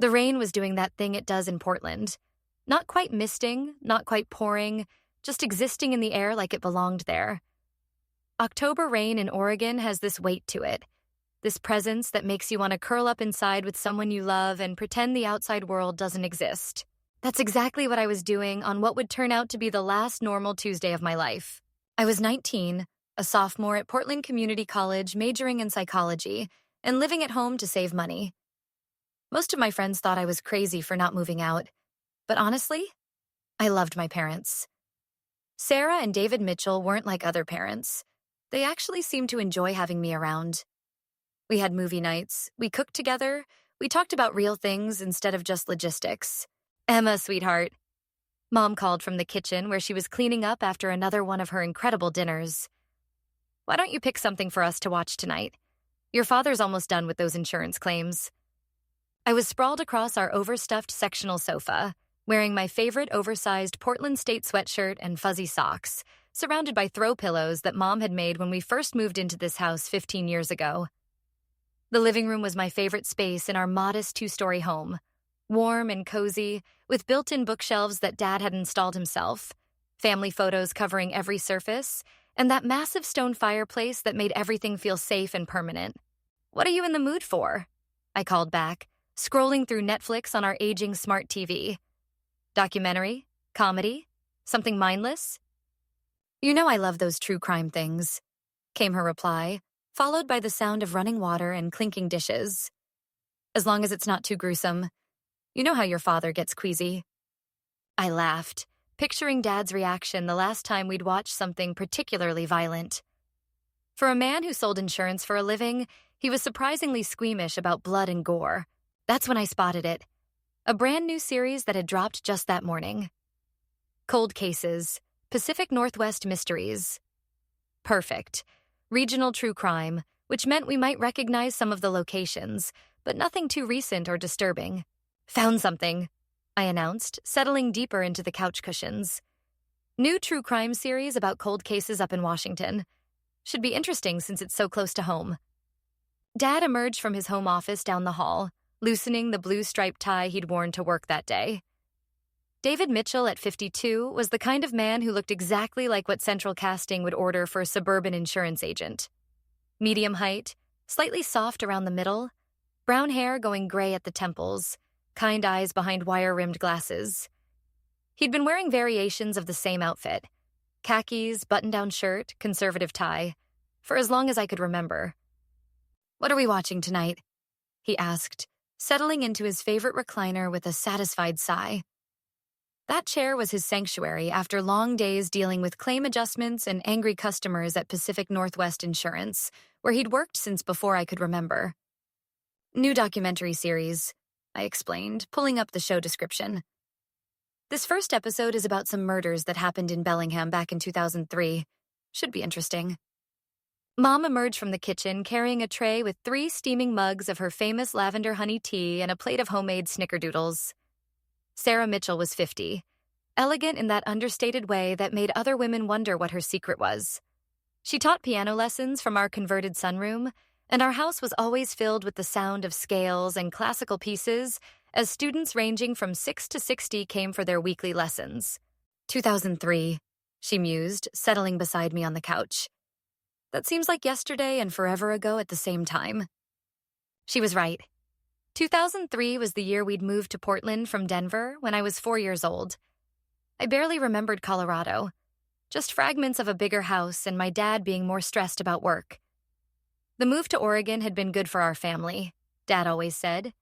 The rain was doing that thing it does in Portland. Not quite misting, not quite pouring, just existing in the air like it belonged there. October rain in Oregon has this weight to it, this presence that makes you want to curl up inside with someone you love and pretend the outside world doesn't exist. That's exactly what I was doing on what would turn out to be the last normal Tuesday of my life. I was 19, a sophomore at Portland Community College majoring in psychology and living at home to save money. Most of my friends thought I was crazy for not moving out, but honestly, I loved my parents. Sarah and David Mitchell weren't like other parents. They actually seemed to enjoy having me around. We had movie nights, we cooked together, we talked about real things instead of just logistics. Emma, sweetheart. Mom called from the kitchen where she was cleaning up after another one of her incredible dinners. Why don't you pick something for us to watch tonight? Your father's almost done with those insurance claims. I was sprawled across our overstuffed sectional sofa, wearing my favorite oversized Portland State sweatshirt and fuzzy socks, surrounded by throw pillows that Mom had made when we first moved into this house 15 years ago. The living room was my favorite space in our modest two-story home, warm and cozy, with built-in bookshelves that Dad had installed himself, family photos covering every surface, and that massive stone fireplace that made everything feel safe and permanent. "What are you in the mood for?" I called back, scrolling through Netflix on our aging smart TV. "Documentary? Comedy? Something mindless?" "You know I love those true crime things," came her reply, followed by the sound of running water and clinking dishes. "As long as it's not too gruesome. You know how your father gets queasy." I laughed, picturing Dad's reaction the last time we'd watched something particularly violent. For a man who sold insurance for a living, he was surprisingly squeamish about blood and gore. That's when I spotted it. A brand new series that had dropped just that morning. Cold Cases, Pacific Northwest Mysteries. Perfect. Regional true crime, which meant we might recognize some of the locations, but nothing too recent or disturbing. "Found something," I announced, settling deeper into the couch cushions. "New true crime series about cold cases up in Washington. Should be interesting since it's so close to home." Dad emerged from his home office down the hall, loosening the blue-striped tie he'd worn to work that day. David Mitchell, at 52, was the kind of man who looked exactly like what Central Casting would order for a suburban insurance agent. Medium height, slightly soft around the middle, brown hair going gray at the temples, kind eyes behind wire-rimmed glasses. He'd been wearing variations of the same outfit, khakis, button-down shirt, conservative tie, for as long as I could remember. "What are we watching tonight?" he asked, settling into his favorite recliner with a satisfied sigh. That chair was his sanctuary after long days dealing with claim adjustments and angry customers at Pacific Northwest Insurance, where he'd worked since before I could remember. "New documentary series," I explained, pulling up the show description. "This first episode is about some murders that happened in Bellingham back in 2003. Should be interesting." Mom emerged from the kitchen carrying a tray with 3 steaming mugs of her famous lavender honey tea and a plate of homemade snickerdoodles. Sarah Mitchell was 50, elegant in that understated way that made other women wonder what her secret was. She taught piano lessons from our converted sunroom, and our house was always filled with the sound of scales and classical pieces as students ranging from 6 to 60 came for their weekly lessons. 2003, she mused, settling beside me on the couch. That seems like yesterday and forever ago at the same time. She was right. 2003 was the year we'd moved to Portland from Denver when I was 4 years old. I barely remembered Colorado, just fragments of a bigger house and my dad being more stressed about work. The move to Oregon had been good for our family, Dad always said.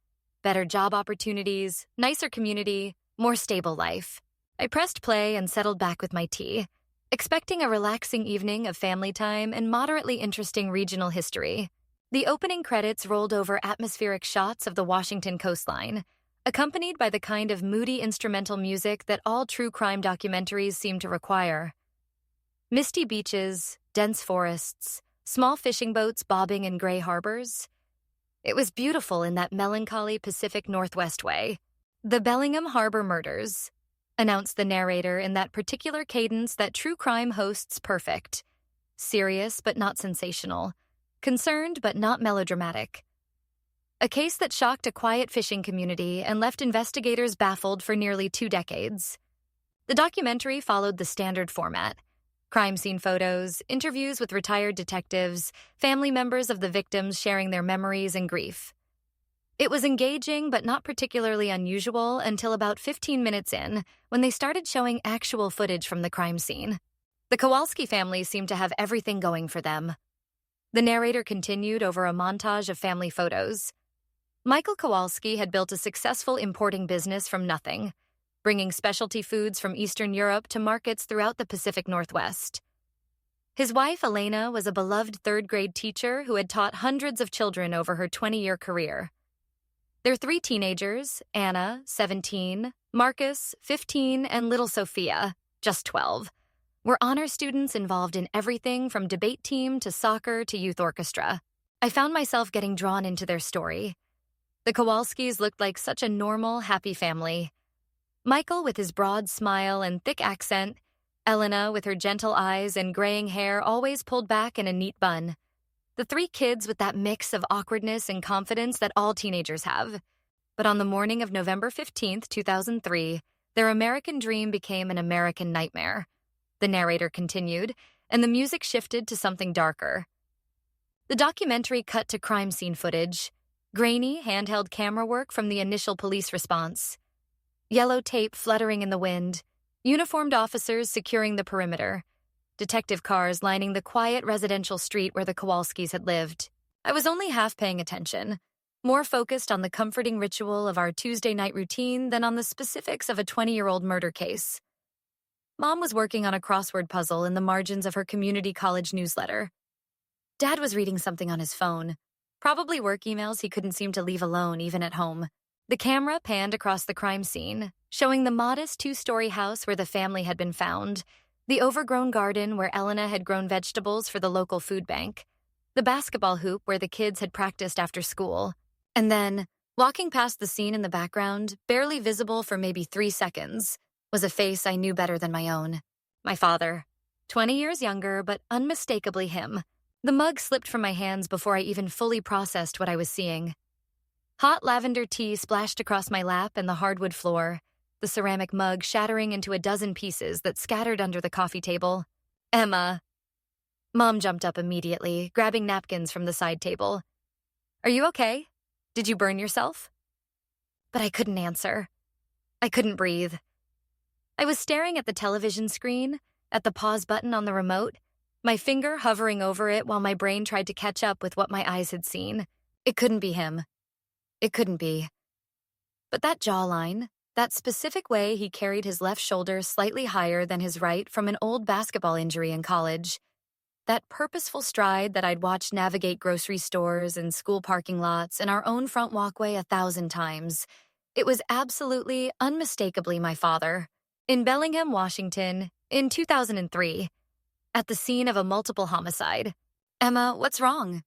Better job opportunities, nicer community, more stable life. I pressed play and settled back with my tea, expecting a relaxing evening of family time and moderately interesting regional history. The opening credits rolled over atmospheric shots of the Washington coastline, accompanied by the kind of moody instrumental music that all true crime documentaries seem to require. Misty beaches, dense forests, small fishing boats bobbing in gray harbors. It was beautiful in that melancholy Pacific Northwest way. "The Bellingham Harbor Murders," announced the narrator in that particular cadence that true crime hosts perfect. Serious but not sensational. Concerned but not melodramatic. a case that shocked a quiet fishing community and left investigators baffled for nearly 2 decades. The documentary followed the standard format: crime scene photos, interviews with retired detectives, family members of the victims sharing their memories and grief. It was engaging but not particularly unusual until about 15 minutes in, when they started showing actual footage from the crime scene. The Kowalski family seemed to have everything going for them. The narrator continued over a montage of family photos. Michael Kowalski had built a successful importing business from nothing, bringing specialty foods from Eastern Europe to markets throughout the Pacific Northwest. His wife, Elena, was a beloved third-grade teacher who had taught hundreds of children over her 20-year career. Their 3 teenagers, Anna, 17, Marcus, 15, and little Sophia, just 12, were honor students involved in everything from debate team to soccer to youth orchestra. I found myself getting drawn into their story. The Kowalskis looked like such a normal, happy family. Michael with his broad smile and thick accent, Elena with her gentle eyes and graying hair always pulled back in a neat bun. The 3 kids with that mix of awkwardness and confidence that all teenagers have. But on the morning of November 15th, 2003, their American dream became an American nightmare. The narrator continued, and the music shifted to something darker. The documentary cut to crime scene footage, grainy, handheld camera work from the initial police response. Yellow tape fluttering in the wind, uniformed officers securing the perimeter, detective cars lining the quiet residential street where the Kowalskis had lived. I was only half paying attention, more focused on the comforting ritual of our Tuesday night routine than on the specifics of a 20-year-old murder case. Mom was working on a crossword puzzle in the margins of her community college newsletter. Dad was reading something on his phone, probably work emails he couldn't seem to leave alone even at home. The camera panned across the crime scene, showing the modest 2-story house where the family had been found, the overgrown garden where Elena had grown vegetables for the local food bank, the basketball hoop where the kids had practiced after school. And then, walking past the scene in the background, barely visible for maybe 3 seconds, was a face I knew better than my own. My father. 20 years younger, but unmistakably him. The mug slipped from my hands before I even fully processed what I was seeing. Hot lavender tea splashed across my lap and the hardwood floor, the ceramic mug shattering into a dozen pieces that scattered under the coffee table. Emma. Mom jumped up immediately, grabbing napkins from the side table. Are you okay? Did you burn yourself? But I couldn't answer. I couldn't breathe. I was staring at the television screen, at the pause button on the remote, my finger hovering over it while my brain tried to catch up with what my eyes had seen. It couldn't be him. It couldn't be. But that jawline, that specific way he carried his left shoulder slightly higher than his right from an old basketball injury in college, that purposeful stride that I'd watched navigate grocery stores and school parking lots and our own front walkway 1,000 times, it was absolutely, unmistakably my father. In Bellingham, Washington, in 2003, at the scene of a multiple homicide. Emma, what's wrong?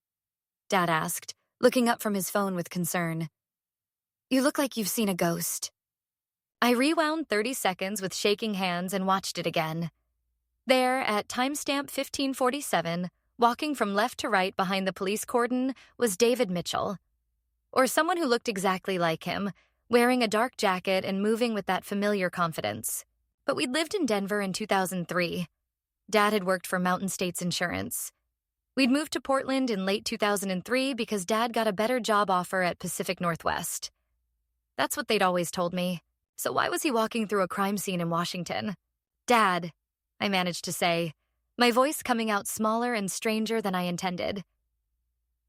Dad asked, looking up from his phone with concern. You look like you've seen a ghost. I rewound 30 seconds with shaking hands and watched it again. There, at timestamp 1547, walking from left to right behind the police cordon, was David Mitchell. Or someone who looked exactly like him, wearing a dark jacket and moving with that familiar confidence. But we'd lived in Denver in 2003. Dad had worked for Mountain States Insurance. We'd moved to Portland in late 2003 because Dad got a better job offer at Pacific Northwest. That's what they'd always told me. So why was he walking through a crime scene in Washington? Dad, I managed to say, my voice coming out smaller and stranger than I intended.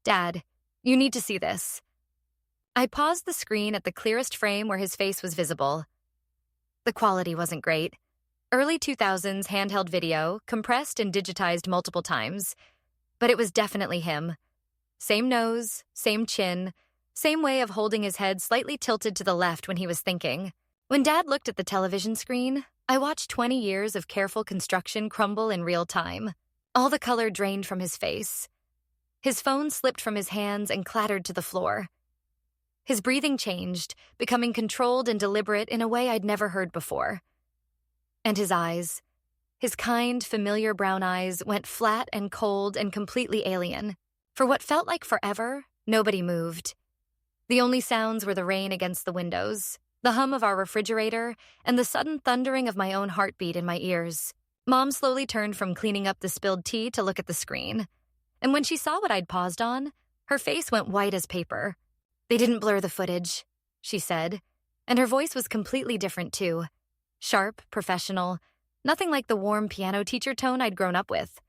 Dad, you need to see this. I paused the screen at the clearest frame where his face was visible. The quality wasn't great. Early 2000s handheld video, compressed and digitized multiple times. But it was definitely him. Same nose, same chin, same way of holding his head slightly tilted to the left when he was thinking. When Dad looked at the television screen, I watched 20 years of careful construction crumble in real time. All the color drained from his face. His phone slipped from his hands and clattered to the floor. His breathing changed, becoming controlled and deliberate in a way I'd never heard before. And his eyes, his kind, familiar brown eyes, went flat and cold and completely alien. For what felt like forever, nobody moved. The only sounds were the rain against the windows, the hum of our refrigerator, and the sudden thundering of my own heartbeat in my ears. Mom slowly turned from cleaning up the spilled tea to look at the screen. And when she saw what I'd paused on, her face went white as paper. "They didn't blur the footage," she said, and her voice was completely different too. Sharp, professional, nothing like the warm piano teacher tone I'd grown up with.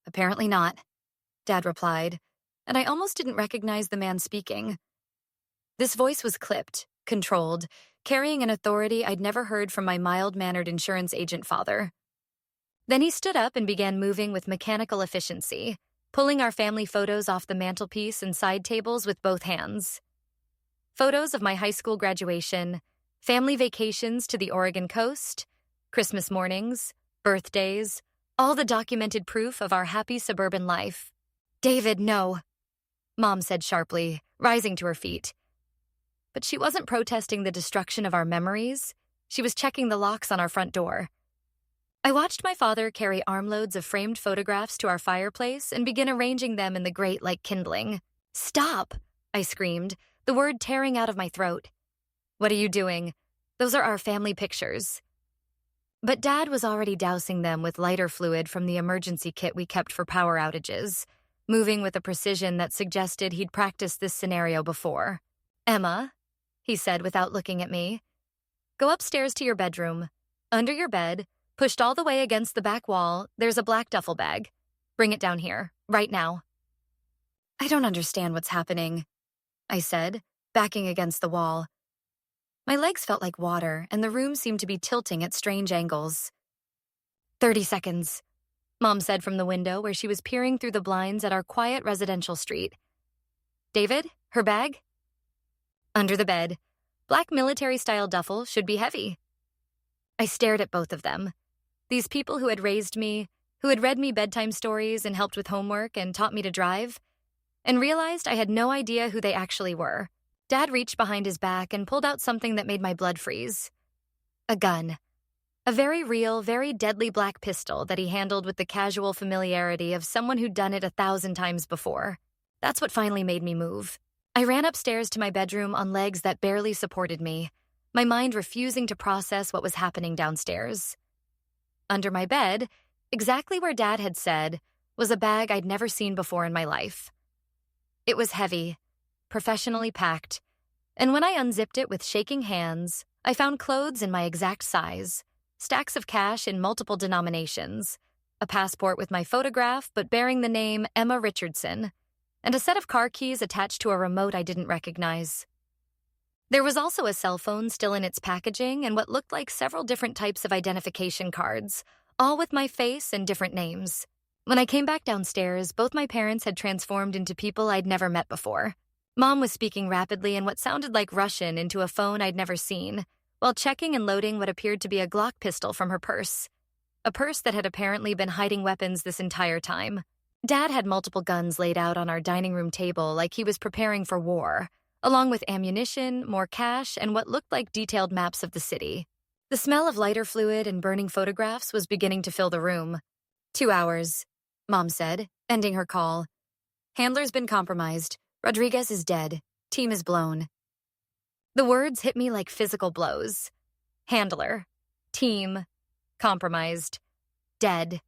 "Apparently not," Dad replied, and I almost didn't recognize the man speaking. This voice was clipped, controlled, carrying an authority I'd never heard from my mild-mannered insurance agent father. Then he stood up and began moving with mechanical efficiency, pulling our family photos off the mantelpiece and side tables with both hands. Photos of my high school graduation, family vacations to the Oregon coast, Christmas mornings, birthdays, all the documented proof of our happy suburban life. "David, no," Mom said sharply, rising to her feet. But she wasn't protesting the destruction of our memories. She was checking the locks on our front door. I watched my father carry armloads of framed photographs to our fireplace and begin arranging them in the grate like kindling. "Stop!" I screamed, the word tearing out of my throat. "What are you doing? Those are our family pictures." But Dad was already dousing them with lighter fluid from the emergency kit we kept for power outages, moving with a precision that suggested he'd practiced this scenario before. "Emma," he said without looking at me, "go upstairs to your bedroom. Under your bed, pushed all the way against the back wall, there's a black duffel bag. Bring it down here, right now." "I don't understand what's happening," I said, backing against the wall. My legs felt like water, and the room seemed to be tilting at strange angles. 30 seconds, Mom said from the window where she was peering through the blinds at our quiet residential street. "David, her bag?" "Under the bed. Black military-style duffel, should be heavy." I stared at both of them. These people who had raised me, who had read me bedtime stories and helped with homework and taught me to drive, and realized I had no idea who they actually were. Dad reached behind his back and pulled out something that made my blood freeze. A gun. A very real, very deadly black pistol that he handled with the casual familiarity of someone who'd done it 1,000 times before. That's what finally made me move. I ran upstairs to my bedroom on legs that barely supported me, my mind refusing to process what was happening downstairs. Under my bed, exactly where Dad had said, was a bag I'd never seen before in my life. It was heavy, professionally packed, and when I unzipped it with shaking hands, I found clothes in my exact size, stacks of cash in multiple denominations, a passport with my photograph but bearing the name Emma Richardson, and a set of car keys attached to a remote I didn't recognize. There was also a cell phone still in its packaging and what looked like several different types of identification cards, all with my face and different names. When I came back downstairs, both my parents had transformed into people I'd never met before. Mom was speaking rapidly in what sounded like Russian into a phone I'd never seen, while checking and loading what appeared to be a Glock pistol from her purse. A purse that had apparently been hiding weapons this entire time. Dad had multiple guns laid out on our dining room table like he was preparing for war, along with ammunition, more cash, and what looked like detailed maps of the city. The smell of lighter fluid and burning photographs was beginning to fill the room. 2 hours, Mom said, ending her call. "Handler's been compromised. Rodriguez is dead. Team is blown." The words hit me like physical blows. Handler, team, compromised, dead.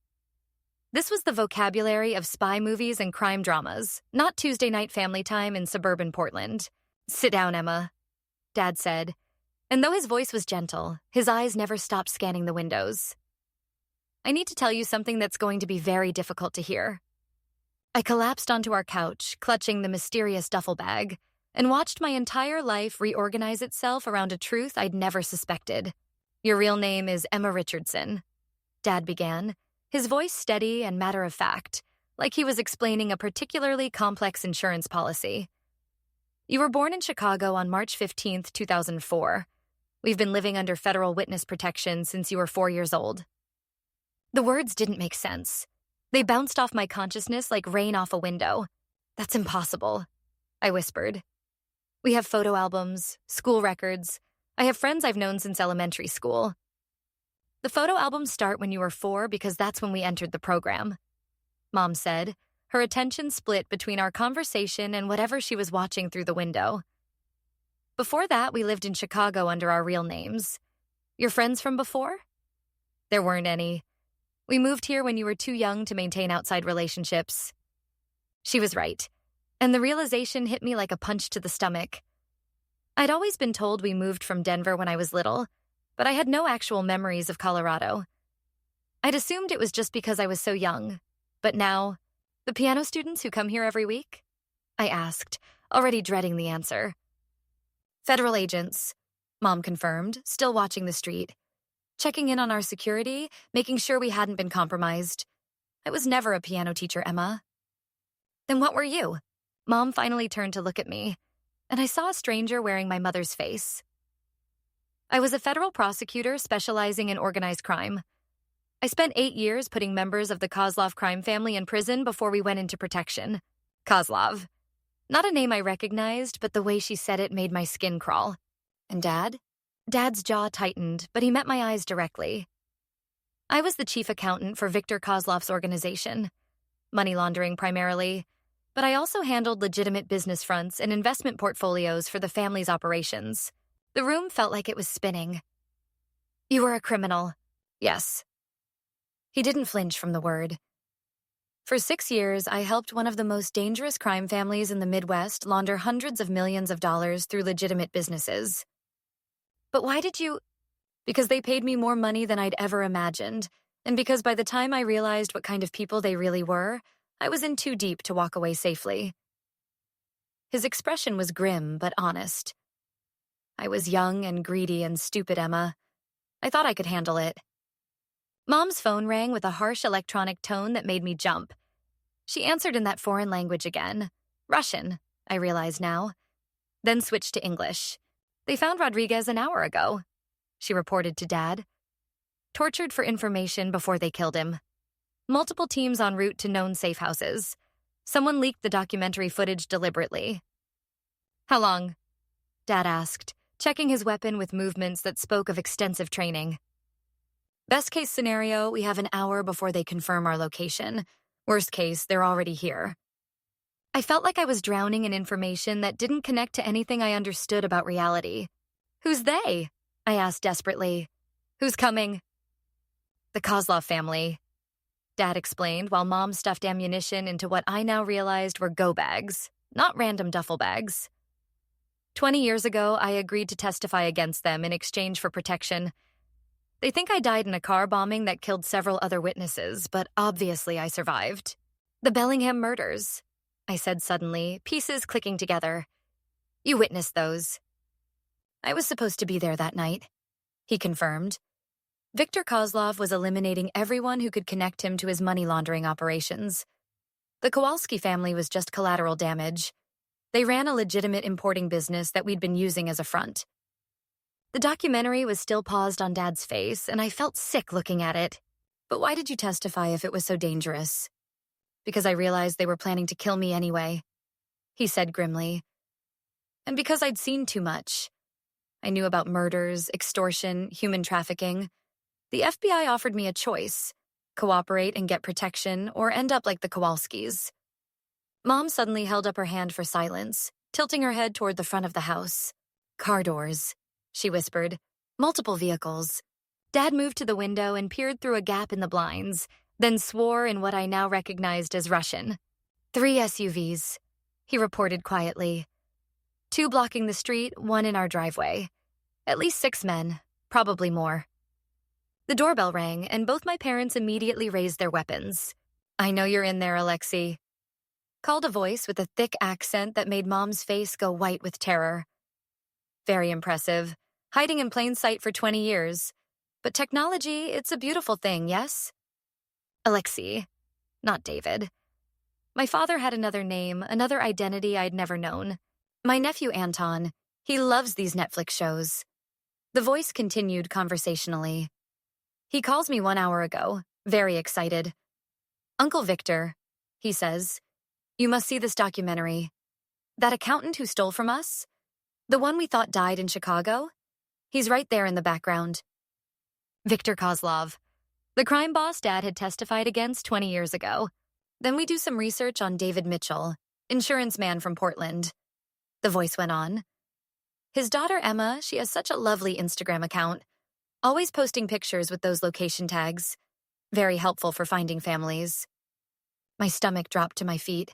This was the vocabulary of spy movies and crime dramas, not Tuesday night family time in suburban Portland. "Sit down, Emma," Dad said, and though his voice was gentle, his eyes never stopped scanning the windows. "I need to tell you something that's going to be very difficult to hear." I collapsed onto our couch, clutching the mysterious duffel bag, and watched my entire life reorganize itself around a truth I'd never suspected. "Your real name is Emma Richardson," Dad began, his voice steady and matter-of-fact, like he was explaining a particularly complex insurance policy. "You were born in Chicago on March 15th, 2004. We've been living under federal witness protection since you were 4 years old." The words didn't make sense. They bounced off my consciousness like rain off a window. "That's impossible," I whispered. "We have photo albums, school records. I have friends I've known since elementary school." "The photo albums start when you were 4 because that's when we entered the program," Mom said, her attention split between our conversation and whatever she was watching through the window. Before that, we lived in Chicago under our real names. Your friends from before? There weren't any. We moved here when you were too young to maintain outside relationships. She was right, and the realization hit me like a punch to the stomach. I'd always been told we moved from Denver when I was little, but I had no actual memories of Colorado. I'd assumed it was just because I was so young, but now, the piano students who come here every week? I asked, already dreading the answer. Federal agents, Mom confirmed, still watching the street. Checking in on our security, making sure we hadn't been compromised. I was never a piano teacher, Emma. Then what were you? Mom finally turned to look at me, and I saw a stranger wearing my mother's face. I was a federal prosecutor specializing in organized crime. I spent 8 years putting members of the Kozlov crime family in prison before we went into protection. Kozlov. Not a name I recognized, but the way she said it made my skin crawl. And Dad? Dad's jaw tightened, but he met my eyes directly. I was the chief accountant for Viktor Kozlov's organization. Money laundering primarily, but I also handled legitimate business fronts and investment portfolios for the family's operations. The room felt like it was spinning. You were a criminal. Yes. He didn't flinch from the word. For 6 years, I helped one of the most dangerous crime families in the Midwest launder hundreds of millions of dollars through legitimate businesses. But why did you? Because they paid me more money than I'd ever imagined, and because by the time I realized what kind of people they really were, I was in too deep to walk away safely. His expression was grim but honest. I was young and greedy and stupid, Emma. I thought I could handle it. Mom's phone rang with a harsh electronic tone that made me jump. She answered in that foreign language again. Russian, I realize now. Then switched to English. They found Rodriguez an hour ago, she reported to Dad. Tortured for information before they killed him. Multiple teams en route to known safe houses. Someone leaked the documentary footage deliberately. How long? Dad asked, checking his weapon with movements that spoke of extensive training. Best case scenario, we have an hour before they confirm our location. Worst case, they're already here. I felt like I was drowning in information that didn't connect to anything I understood about reality. Who's they? I asked desperately. Who's coming? The Kozlov family, Dad explained while Mom stuffed ammunition into what I now realized were go bags, not random duffel bags. 20 years ago, I agreed to testify against them in exchange for protection. They think I died in a car bombing that killed several other witnesses, but obviously I survived. The Bellingham murders, I said suddenly, pieces clicking together. You witnessed those. I was supposed to be there that night, he confirmed. Viktor Kozlov was eliminating everyone who could connect him to his money laundering operations. The Kowalski family was just collateral damage. They ran a legitimate importing business that we'd been using as a front. The documentary was still paused on Dad's face, and I felt sick looking at it. But why did you testify if it was so dangerous? Because I realized they were planning to kill me anyway, he said grimly. And because I'd seen too much. I knew about murders, extortion, human trafficking. The FBI offered me a choice: cooperate and get protection, or end up like the Kowalskis. Mom suddenly held up her hand for silence, tilting her head toward the front of the house. Car doors, she whispered. Multiple vehicles. Dad moved to the window and peered through a gap in the blinds, then swore in what I now recognized as Russian. 3 SUVs, he reported quietly. 2 blocking the street, 1 in our driveway. At least 6 men, probably more. The doorbell rang, and both my parents immediately raised their weapons. I know you're in there, Alexei, called a voice with a thick accent that made Mom's face go white with terror. Very impressive. Hiding in plain sight for 20 years. But technology, it's a beautiful thing, yes? Alexei, not David. My father had another name, another identity I'd never known. My nephew Anton, he loves these Netflix shows. The voice continued conversationally. He calls me 1 hour ago, very excited. Uncle Victor, he says, you must see this documentary. That accountant who stole from us? The one we thought died in Chicago? He's right there in the background. Viktor Kozlov, the crime boss Dad had testified against 20 years ago. Then we do some research on David Mitchell, insurance man from Portland. The voice went on. His daughter Emma, she has such a lovely Instagram account, always posting pictures with those location tags. Very helpful for finding families. My stomach dropped to my feet.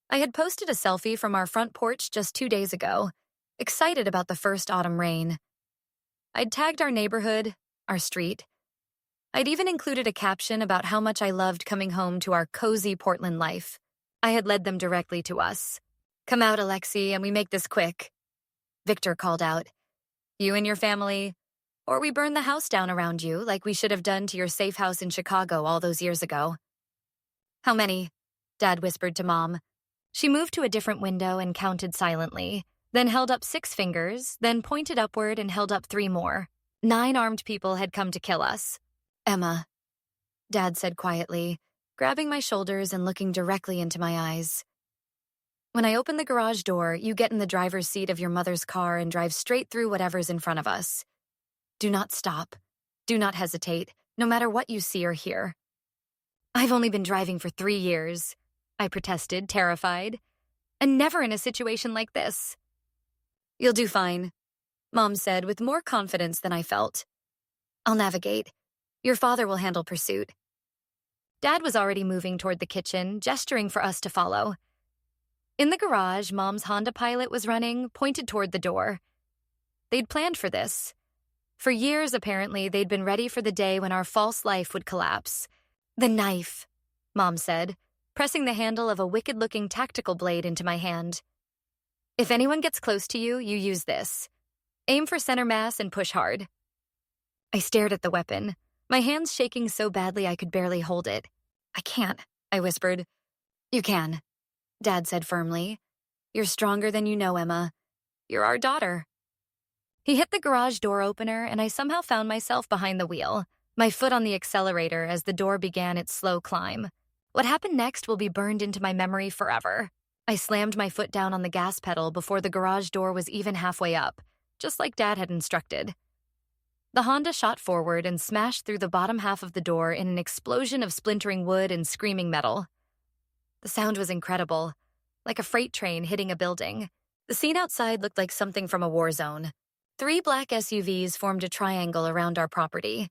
I had posted a selfie from our front porch just 2 days ago, excited about the first autumn rain. I'd tagged our neighborhood, our street. I'd even included a caption about how much I loved coming home to our cozy Portland life. I had led them directly to us. "Come out, Alexi, and we make this quick." Victor called out. "You and your family, or we burn the house down around you like we should have done to your safe house in Chicago all those years ago." "How many?" Dad whispered to Mom. She moved to a different window and counted silently, then held up 6 fingers, then pointed upward and held up 3 more. 9 armed people had come to kill us. "Emma," Dad said quietly, grabbing my shoulders and looking directly into my eyes. "When I open the garage door, you get in the driver's seat of your mother's car and drive straight through whatever's in front of us. Do not stop. Do not hesitate, no matter what you see or hear." "I've only been driving for 3 years," I protested, terrified, "and never in a situation like this." "You'll do fine," Mom said with more confidence than I felt. "I'll navigate. Your father will handle pursuit." Dad was already moving toward the kitchen, gesturing for us to follow. In the garage, Mom's Honda Pilot was running, pointed toward the door. They'd planned for this. For years, apparently, they'd been ready for the day when our false life would collapse. "The knife," Mom said, pressing the handle of a wicked-looking tactical blade into my hand. "If anyone gets close to you, you use this. Aim for center mass and push hard." I stared at the weapon, my hands shaking so badly I could barely hold it. "I can't," I whispered. "You can," Dad said firmly. "You're stronger than you know, Emma. You're our daughter." He hit the garage door opener, and I somehow found myself behind the wheel, my foot on the accelerator as the door began its slow climb. What happened next will be burned into my memory forever. I slammed my foot down on the gas pedal before the garage door was even halfway up, just like Dad had instructed. The Honda shot forward and smashed through the bottom half of the door in an explosion of splintering wood and screaming metal. The sound was incredible, like a freight train hitting a building. The scene outside looked like something from a war zone. 3 black SUVs formed a triangle around our property.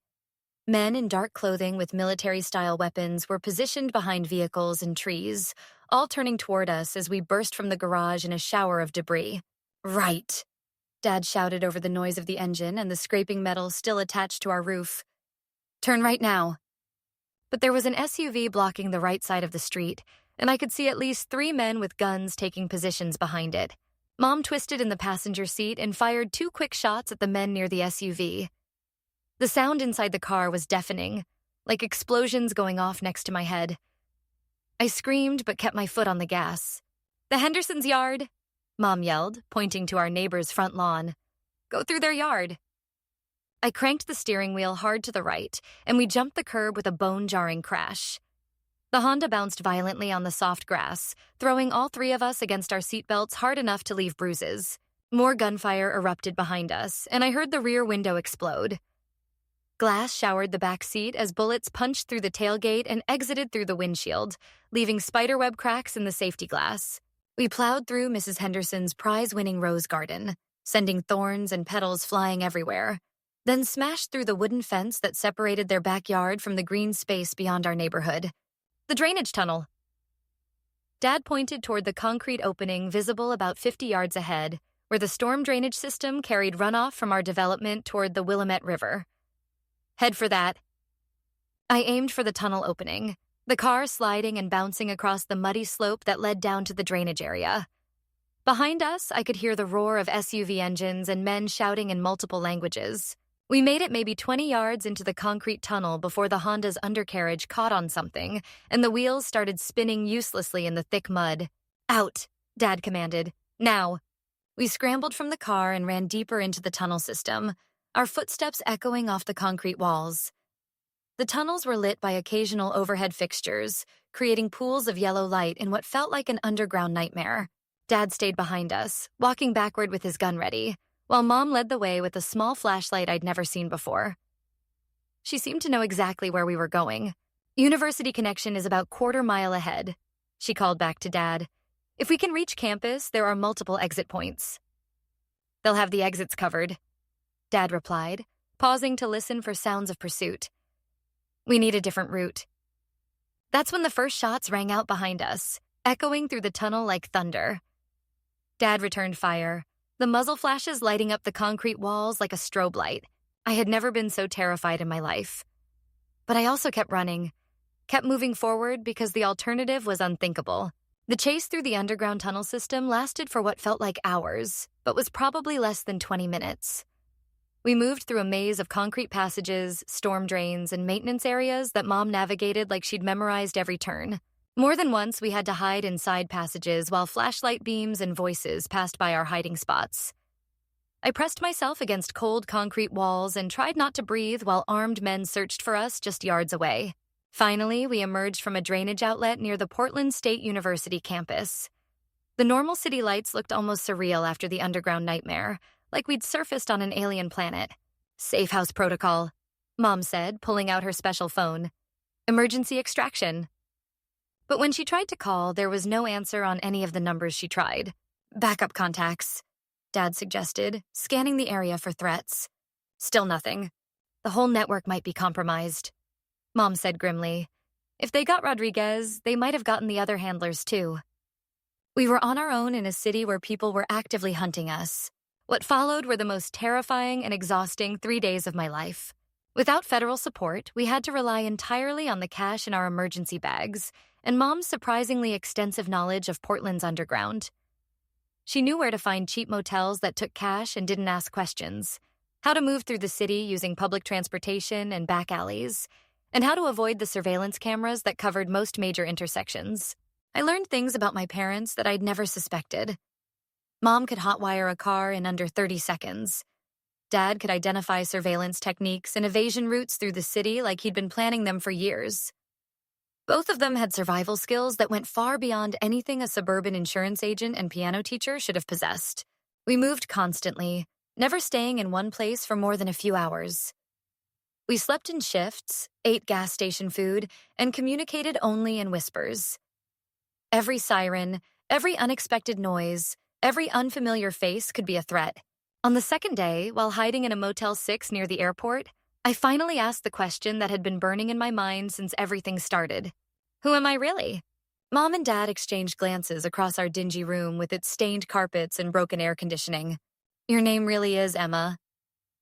Men in dark clothing with military-style weapons were positioned behind vehicles and trees, all turning toward us as we burst from the garage in a shower of debris. "Right," Dad shouted over the noise of the engine and the scraping metal still attached to our roof. "Turn right now." But there was an SUV blocking the right side of the street, and I could see at least 3 men with guns taking positions behind it. Mom twisted in the passenger seat and fired 2 quick shots at the men near the SUV. The sound inside the car was deafening, like explosions going off next to my head. I screamed but kept my foot on the gas. "The Hendersons' yard," Mom yelled, pointing to our neighbor's front lawn. "Go through their yard." I cranked the steering wheel hard to the right, and we jumped the curb with a bone-jarring crash. The Honda bounced violently on the soft grass, throwing all 3 of us against our seatbelts hard enough to leave bruises. More gunfire erupted behind us, and I heard the rear window explode. Glass showered the back seat as bullets punched through the tailgate and exited through the windshield, leaving spiderweb cracks in the safety glass. We plowed through Mrs. Henderson's prize-winning rose garden, sending thorns and petals flying everywhere, then smashed through the wooden fence that separated their backyard from the green space beyond our neighborhood. "The drainage tunnel." Dad pointed toward the concrete opening visible about 50 yards ahead, where the storm drainage system carried runoff from our development toward the Willamette River. "Head for that." I aimed for the tunnel opening, the car sliding and bouncing across the muddy slope that led down to the drainage area. Behind us, I could hear the roar of SUV engines and men shouting in multiple languages. We made it maybe 20 yards into the concrete tunnel before the Honda's undercarriage caught on something, and the wheels started spinning uselessly in the thick mud. "Out," Dad commanded. "Now." We scrambled from the car and ran deeper into the tunnel system, our footsteps echoing off the concrete walls. The tunnels were lit by occasional overhead fixtures, creating pools of yellow light in what felt like an underground nightmare. Dad stayed behind us, walking backward with his gun ready, while Mom led the way with a small flashlight I'd never seen before. She seemed to know exactly where we were going. University Connection is about quarter-mile ahead, she called back to Dad. If we can reach campus, there are multiple exit points. They'll have the exits covered, Dad replied, pausing to listen for sounds of pursuit. We need a different route. That's when the first shots rang out behind us, echoing through the tunnel like thunder. Dad returned fire, the muzzle flashes lighting up the concrete walls like a strobe light. I had never been so terrified in my life. But I also kept running, kept moving forward because the alternative was unthinkable. The chase through the underground tunnel system lasted for what felt like hours, but was probably less than 20 minutes. We moved through a maze of concrete passages, storm drains, and maintenance areas that Mom navigated like she'd memorized every turn. More than once, we had to hide in side passages while flashlight beams and voices passed by our hiding spots. I pressed myself against cold concrete walls and tried not to breathe while armed men searched for us just yards away. Finally, we emerged from a drainage outlet near the Portland State University campus. The normal city lights looked almost surreal after the underground nightmare, like we'd surfaced on an alien planet. Safe house protocol, Mom said, pulling out her special phone. Emergency extraction. But when she tried to call, there was no answer on any of the numbers she tried. Backup contacts, Dad suggested, scanning the area for threats. Still nothing. The whole network might be compromised, Mom said grimly. If they got Rodriguez, they might have gotten the other handlers too. We were on our own in a city where people were actively hunting us. What followed were the most terrifying and exhausting 3 days of my life. Without federal support, we had to rely entirely on the cash in our emergency bags and Mom's surprisingly extensive knowledge of Portland's underground. She knew where to find cheap motels that took cash and didn't ask questions, how to move through the city using public transportation and back alleys, and how to avoid the surveillance cameras that covered most major intersections. I learned things about my parents that I'd never suspected. Mom could hotwire a car in under 30 seconds. Dad could identify surveillance techniques and evasion routes through the city like he'd been planning them for years. Both of them had survival skills that went far beyond anything a suburban insurance agent and piano teacher should have possessed. We moved constantly, never staying in one place for more than a few hours. We slept in shifts, ate gas station food, and communicated only in whispers. Every siren, every unexpected noise, every unfamiliar face could be a threat. On the second day, while hiding in a Motel 6 near the airport, I finally asked the question that had been burning in my mind since everything started. Who am I really? Mom and Dad exchanged glances across our dingy room with its stained carpets and broken air conditioning. Your name really is Emma,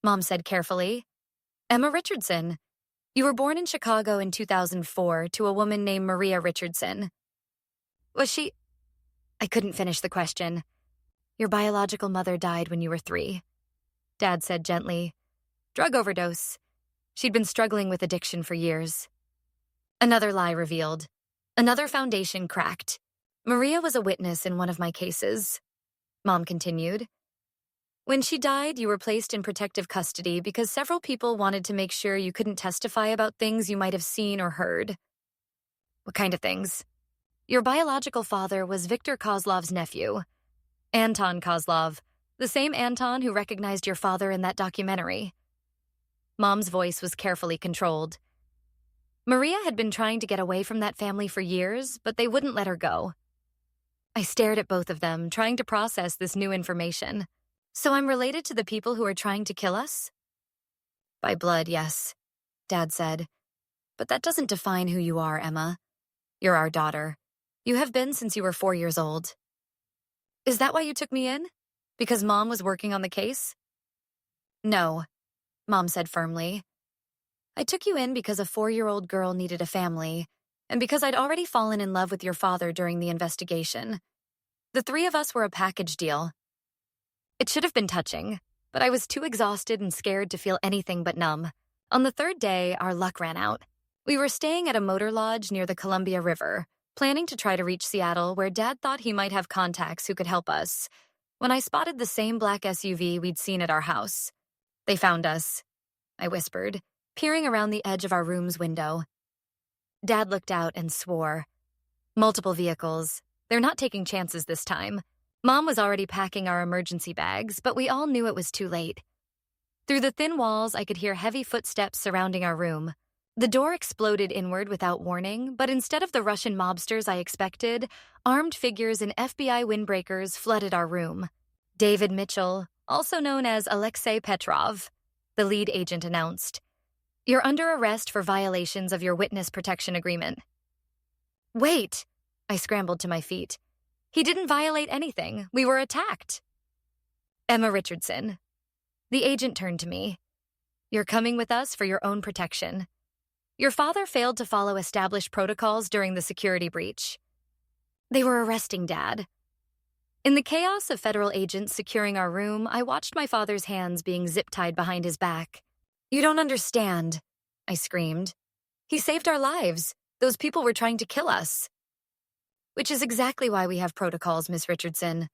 Mom said carefully. Emma Richardson. You were born in Chicago in 2004 to a woman named Maria Richardson. Was she... I couldn't finish the question. Your biological mother died when you were 3, Dad said gently. Drug overdose. She'd been struggling with addiction for years. Another lie revealed. Another foundation cracked. Maria was a witness in one of my cases, Mom continued. When she died, you were placed in protective custody because several people wanted to make sure you couldn't testify about things you might have seen or heard. What kind of things? Your biological father was Victor Kozlov's nephew, Anton Kozlov, the same Anton who recognized your father in that documentary. Mom's voice was carefully controlled. Maria had been trying to get away from that family for years, but they wouldn't let her go. I stared at both of them, trying to process this new information. So I'm related to the people who are trying to kill us? By blood, yes, Dad said. But that doesn't define who you are, Emma. You're our daughter. You have been since you were 4 years old. Is that why you took me in? Because Mom was working on the case? No, Mom said firmly. I took you in because a 4-year-old girl needed a family, and because I'd already fallen in love with your father during the investigation. The 3 of us were a package deal. It should have been touching, but I was too exhausted and scared to feel anything but numb. On the 3rd day, our luck ran out. We were staying at a motor lodge near the Columbia River, planning to try to reach Seattle, where Dad thought he might have contacts who could help us, when I spotted the same black SUV we'd seen at our house. They found us, I whispered, peering around the edge of our room's window. Dad looked out and swore. Multiple vehicles. They're not taking chances this time. Mom was already packing our emergency bags, but we all knew it was too late. Through the thin walls, I could hear heavy footsteps surrounding our room. The door exploded inward without warning, but instead of the Russian mobsters I expected, armed figures in FBI windbreakers flooded our room. David Mitchell, also known as Alexei Petrov, the lead agent announced. You're under arrest for violations of your witness protection agreement. Wait! I scrambled to my feet. He didn't violate anything. We were attacked. Emma Richardson. The agent turned to me. You're coming with us for your own protection. Your father failed to follow established protocols during the security breach. They were arresting Dad. In the chaos of federal agents securing our room, I watched my father's hands being zip-tied behind his back. You don't understand, I screamed. He saved our lives. Those people were trying to kill us. Which is exactly why we have protocols, Miss Richardson.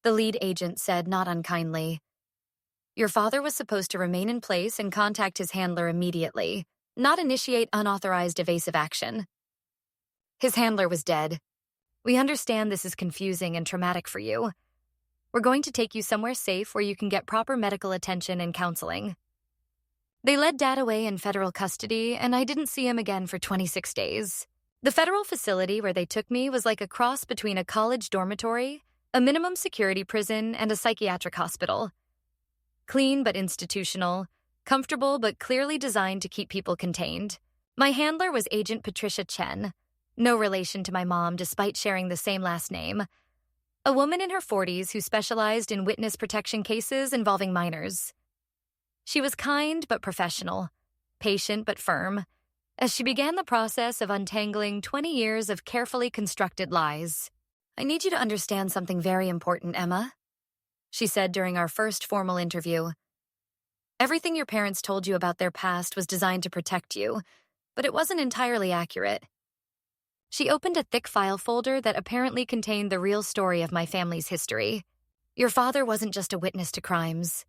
The lead agent said, not unkindly. Your father was supposed to remain in place and contact his handler immediately, not initiate unauthorized evasive action. His handler was dead. We understand this is confusing and traumatic for you. We're going to take you somewhere safe where you can get proper medical attention and counseling. They led Dad away in federal custody, and I didn't see him again for 26 days. The federal facility where they took me was like a cross between a college dormitory, a minimum security prison, and a psychiatric hospital. Clean but institutional, comfortable but clearly designed to keep people contained. My handler was Agent Patricia Chen, no relation to my mom despite sharing the same last name. A woman in her 40s who specialized in witness protection cases involving minors. She was kind but professional, patient but firm, as she began the process of untangling 20 years of carefully constructed lies. I need you to understand something very important, Emma, she said during our first formal interview. Everything your parents told you about their past was designed to protect you, but it wasn't entirely accurate. She opened a thick file folder that apparently contained the real story of my family's history. Your father wasn't just a witness to crimes,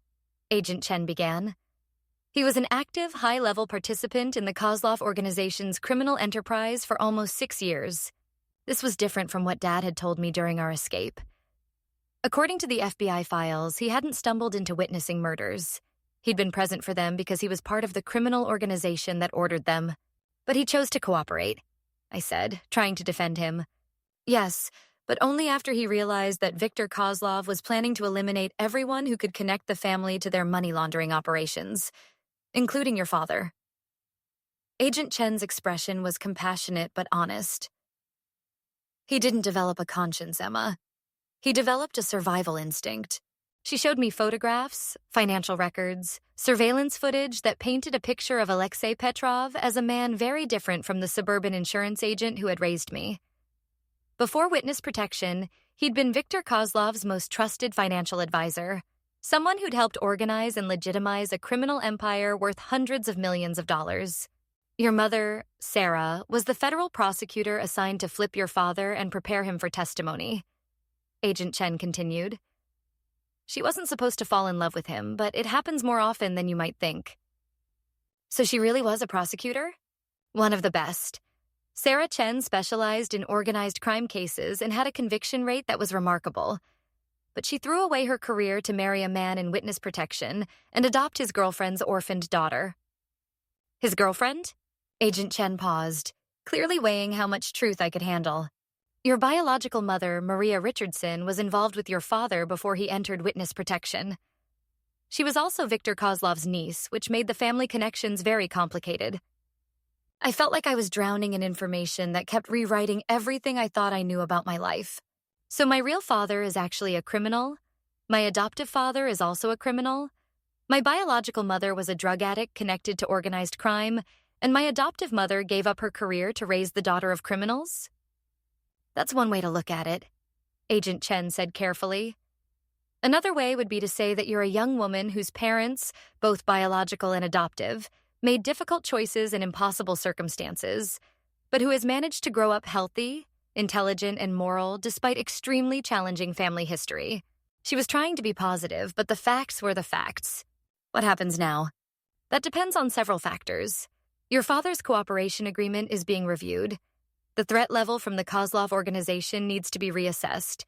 Agent Chen began. He was an active, high-level participant in the Kozlov organization's criminal enterprise for almost 6 years. This was different from what Dad had told me during our escape. According to the FBI files, he hadn't stumbled into witnessing murders. He'd been present for them because he was part of the criminal organization that ordered them. But he chose to cooperate, I said, trying to defend him. Yes, but only after he realized that Viktor Kozlov was planning to eliminate everyone who could connect the family to their money laundering operations, including your father. Agent Chen's expression was compassionate but honest. He didn't develop a conscience, Emma. He developed a survival instinct. She showed me photographs, financial records, surveillance footage that painted a picture of Alexei Petrov as a man very different from the suburban insurance agent who had raised me. Before witness protection, he'd been Viktor Kozlov's most trusted financial advisor, someone who'd helped organize and legitimize a criminal empire worth hundreds of millions of dollars. Your mother, Sarah, was the federal prosecutor assigned to flip your father and prepare him for testimony. Agent Chen continued. She wasn't supposed to fall in love with him, but it happens more often than you might think. So she really was a prosecutor? One of the best. Sarah Chen specialized in organized crime cases and had a conviction rate that was remarkable. But she threw away her career to marry a man in witness protection and adopt his girlfriend's orphaned daughter. His girlfriend? Agent Chen paused, clearly weighing how much truth I could handle. Your biological mother, Maria Richardson, was involved with your father before he entered witness protection. She was also Viktor Kozlov's niece, which made the family connections very complicated. I felt like I was drowning in information that kept rewriting everything I thought I knew about my life. So my real father is actually a criminal. My adoptive father is also a criminal. My biological mother was a drug addict connected to organized crime, and my adoptive mother gave up her career to raise the daughter of criminals? That's one way to look at it, Agent Chen said carefully. Another way would be to say that you're a young woman whose parents, both biological and adoptive, made difficult choices in impossible circumstances, but who has managed to grow up healthy, intelligent, and moral despite extremely challenging family history. She was trying to be positive, but the facts were the facts. What happens now? That depends on several factors. Your father's cooperation agreement is being reviewed. The threat level from the Kozlov organization needs to be reassessed,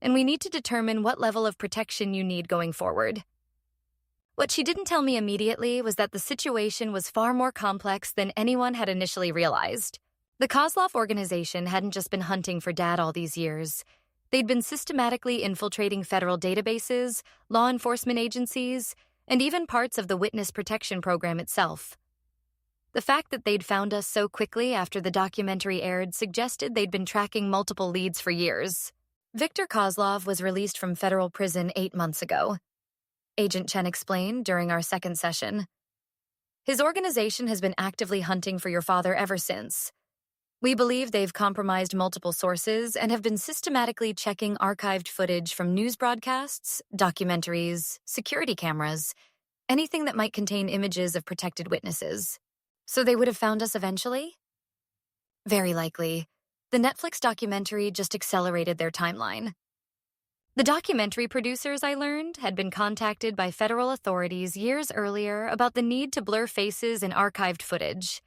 and we need to determine what level of protection you need going forward. What she didn't tell me immediately was that the situation was far more complex than anyone had initially realized. The Kozlov organization hadn't just been hunting for Dad all these years. They'd been systematically infiltrating federal databases, law enforcement agencies, and even parts of the witness protection program itself. The fact that they'd found us so quickly after the documentary aired suggested they'd been tracking multiple leads for years. Viktor Kozlov was released from federal prison 8 months ago. Agent Chen explained during our second session. His organization has been actively hunting for your father ever since. We believe they've compromised multiple sources and have been systematically checking archived footage from news broadcasts, documentaries, security cameras, anything that might contain images of protected witnesses. So they would have found us eventually? Very likely. The Netflix documentary just accelerated their timeline. The documentary producers, I learned, had been contacted by federal authorities years earlier about the need to blur faces in archived footage.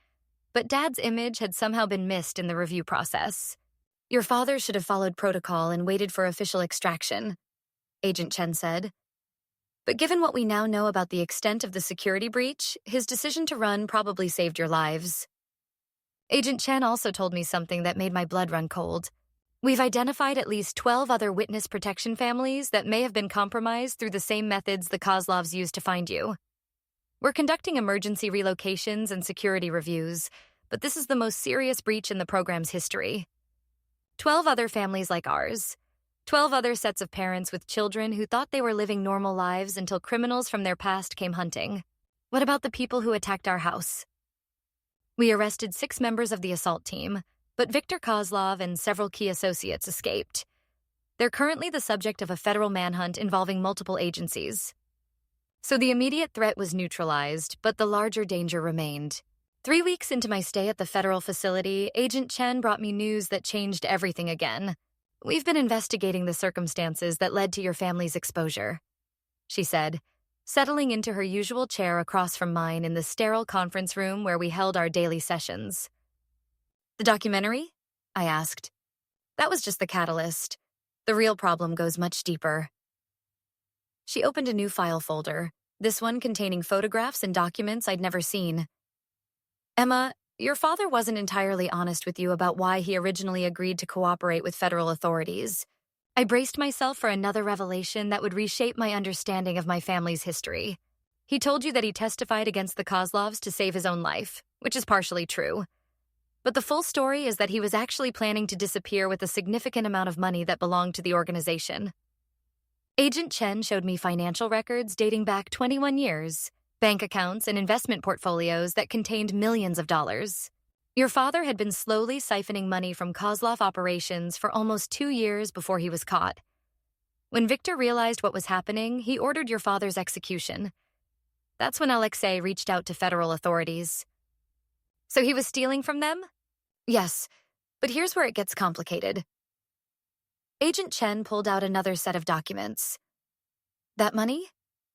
But Dad's image had somehow been missed in the review process. Your father should have followed protocol and waited for official extraction, Agent Chen said. But given what we now know about the extent of the security breach, his decision to run probably saved your lives. Agent Chen also told me something that made my blood run cold. We've identified at least 12 other witness protection families that may have been compromised through the same methods the Kozlovs used to find you. We're conducting emergency relocations and security reviews, but this is the most serious breach in the program's history. 12 other families like ours. 12 other sets of parents with children who thought they were living normal lives until criminals from their past came hunting. What about the people who attacked our house? We arrested 6 members of the assault team, but Viktor Kozlov and several key associates escaped. They're currently the subject of a federal manhunt involving multiple agencies. So the immediate threat was neutralized, but the larger danger remained. 3 weeks into my stay at the federal facility, Agent Chen brought me news that changed everything again. We've been investigating the circumstances that led to your family's exposure, she said, settling into her usual chair across from mine in the sterile conference room where we held our daily sessions. The documentary? I asked. That was just the catalyst. The real problem goes much deeper. She opened a new file folder, this one containing photographs and documents I'd never seen. Emma, your father wasn't entirely honest with you about why he originally agreed to cooperate with federal authorities. I braced myself for another revelation that would reshape my understanding of my family's history. He told you that he testified against the Kozlovs to save his own life, which is partially true. But the full story is that he was actually planning to disappear with a significant amount of money that belonged to the organization. Agent Chen showed me financial records dating back 21 years, bank accounts and investment portfolios that contained millions of dollars. Your father had been slowly siphoning money from Kozlov operations for almost 2 years before he was caught. When Viktor realized what was happening, he ordered your father's execution. That's when Alexei reached out to federal authorities. So he was stealing from them? Yes, but here's where it gets complicated. Agent Chen pulled out another set of documents. That money?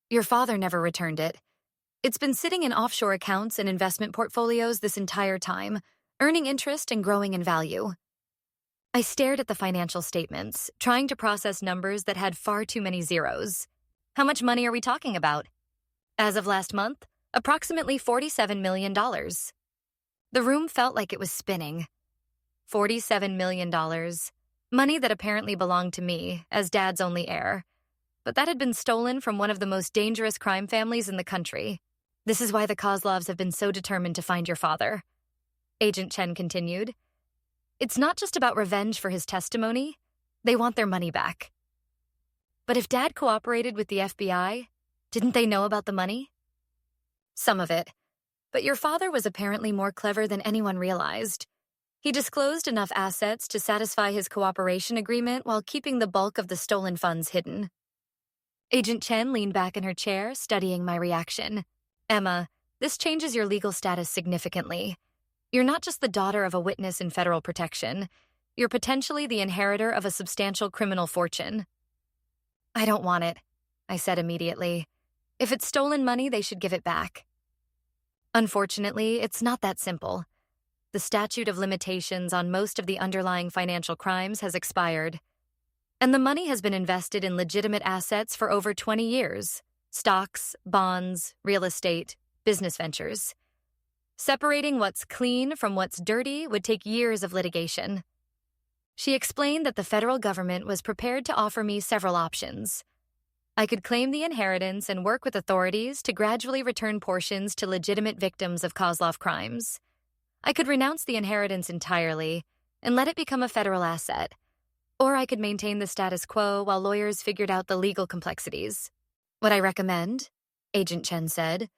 Your father never returned it. It's been sitting in offshore accounts and investment portfolios this entire time, earning interest and growing in value. I stared at the financial statements, trying to process numbers that had far too many zeros. How much money are we talking about? As of last month, approximately $47 million. The room felt like it was spinning. $47 million. Money that apparently belonged to me, as Dad's only heir. But that had been stolen from one of the most dangerous crime families in the country. This is why the Kozlovs have been so determined to find your father. Agent Chen continued. It's not just about revenge for his testimony. They want their money back. But if Dad cooperated with the FBI, didn't they know about the money? Some of it. But your father was apparently more clever than anyone realized. He disclosed enough assets to satisfy his cooperation agreement while keeping the bulk of the stolen funds hidden. Agent Chen leaned back in her chair, studying my reaction. Emma, this changes your legal status significantly. You're not just the daughter of a witness in federal protection. You're potentially the inheritor of a substantial criminal fortune. I don't want it, I said immediately. If it's stolen money, they should give it back. Unfortunately, it's not that simple. The statute of limitations on most of the underlying financial crimes has expired, and the money has been invested in legitimate assets for over 20 years. stocks, bonds, real estate, business ventures. Separating what's clean from what's dirty would take years of litigation. She explained that the federal government was prepared to offer me several options. I could claim the inheritance and work with authorities to gradually return portions to legitimate victims of Kozlov crimes. I could renounce the inheritance entirely and let it become a federal asset, or I could maintain the status quo while lawyers figured out the legal complexities. What I recommend, Agent Chen said,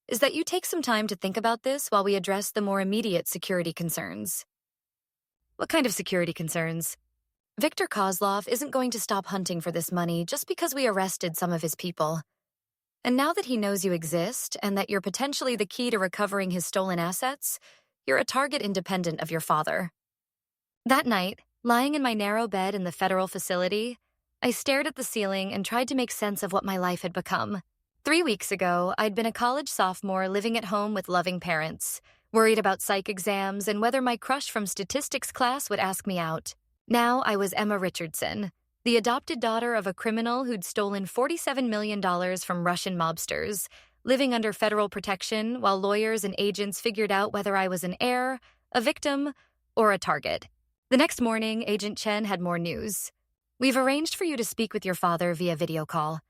is that you take some time to think about this while we address the more immediate security concerns. What kind of security concerns? Viktor Kozlov isn't going to stop hunting for this money just because we arrested some of his people. And now that he knows you exist and that you're potentially the key to recovering his stolen assets, you're a target independent of your father. That night, lying in my narrow bed in the federal facility, I stared at the ceiling and tried to make sense of what my life had become. 3 weeks ago, I'd been a college sophomore living at home with loving parents, worried about psych exams and whether my crush from statistics class would ask me out. Now I was Emma Richardson, the adopted daughter of a criminal who'd stolen $47 million from Russian mobsters, living under federal protection while lawyers and agents figured out whether I was an heir, a victim, or a target. The next morning, Agent Chen had more news. We've arranged for you to speak with your father via video call.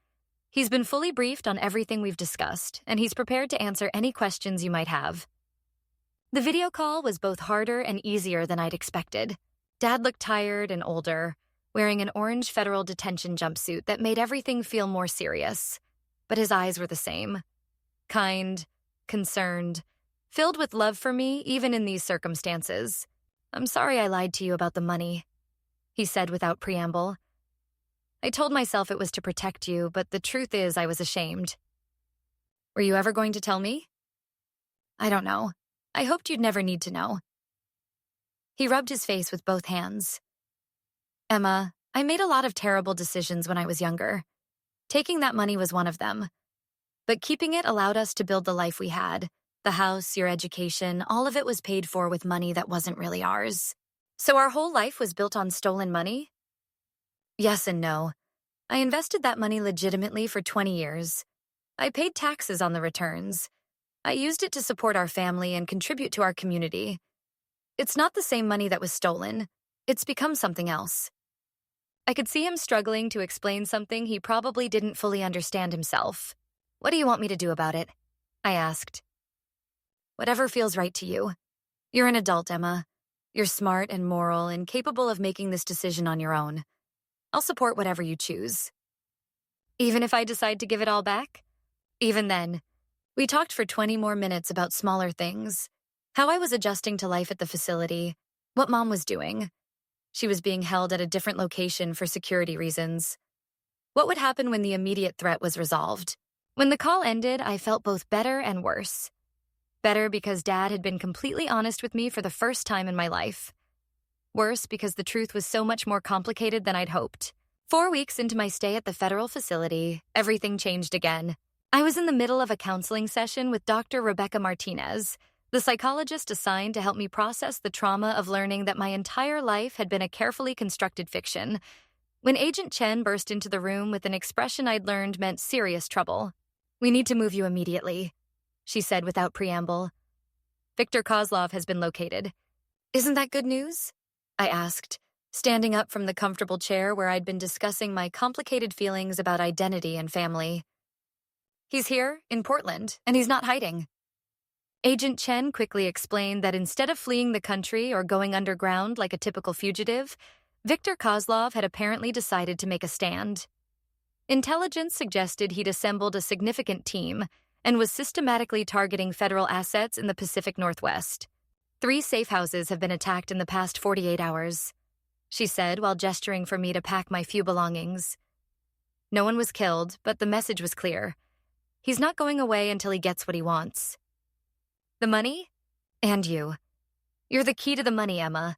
He's been fully briefed on everything we've discussed, and he's prepared to answer any questions you might have. The video call was both harder and easier than I'd expected. Dad looked tired and older, wearing an orange federal detention jumpsuit that made everything feel more serious. But his eyes were the same. Kind, concerned, filled with love for me even in these circumstances. "I'm sorry I lied to you about the money," he said without preamble. "I told myself it was to protect you, but the truth is I was ashamed." "Were you ever going to tell me?" "I don't know. I hoped you'd never need to know." He rubbed his face with both hands. "Emma, I made a lot of terrible decisions when I was younger. Taking that money was one of them. But keeping it allowed us to build the life we had. The house, your education, all of it was paid for with money that wasn't really ours. So our whole life was built on stolen money?" "Yes and no. I invested that money legitimately for 20 years. I paid taxes on the returns. I used it to support our family and contribute to our community. It's not the same money that was stolen. It's become something else." I could see him struggling to explain something he probably didn't fully understand himself. "What do you want me to do about it?" I asked. "Whatever feels right to you. You're an adult, Emma. You're smart and moral and capable of making this decision on your own. I'll support whatever you choose." "Even if I decide to give it all back?" Even then, we talked for 20 more minutes about smaller things. How I was adjusting to life at the facility, what Mom was doing. She was being held at a different location for security reasons. What would happen when the immediate threat was resolved? When the call ended, I felt both better and worse. Better because Dad had been completely honest with me for the first time in my life. Worse because the truth was so much more complicated than I'd hoped. 4 weeks into my stay at the federal facility, everything changed again. I was in the middle of a counseling session with Dr. Rebecca Martinez, the psychologist assigned to help me process the trauma of learning that my entire life had been a carefully constructed fiction, when Agent Chen burst into the room with an expression I'd learned meant serious trouble. "We need to move you immediately," she said without preamble. "Viktor Kozlov has been located." "Isn't that good news?" I asked, standing up from the comfortable chair where I'd been discussing my complicated feelings about identity and family. "He's here, in Portland, and he's not hiding." Agent Chen quickly explained that instead of fleeing the country or going underground like a typical fugitive, Viktor Kozlov had apparently decided to make a stand. Intelligence suggested he'd assembled a significant team and was systematically targeting federal assets in the Pacific Northwest. 3 safe houses have been attacked in the past 48 hours, she said while gesturing for me to pack my few belongings. No one was killed, but the message was clear. He's not going away until he gets what he wants. The money? And you. You're the key to the money, Emma.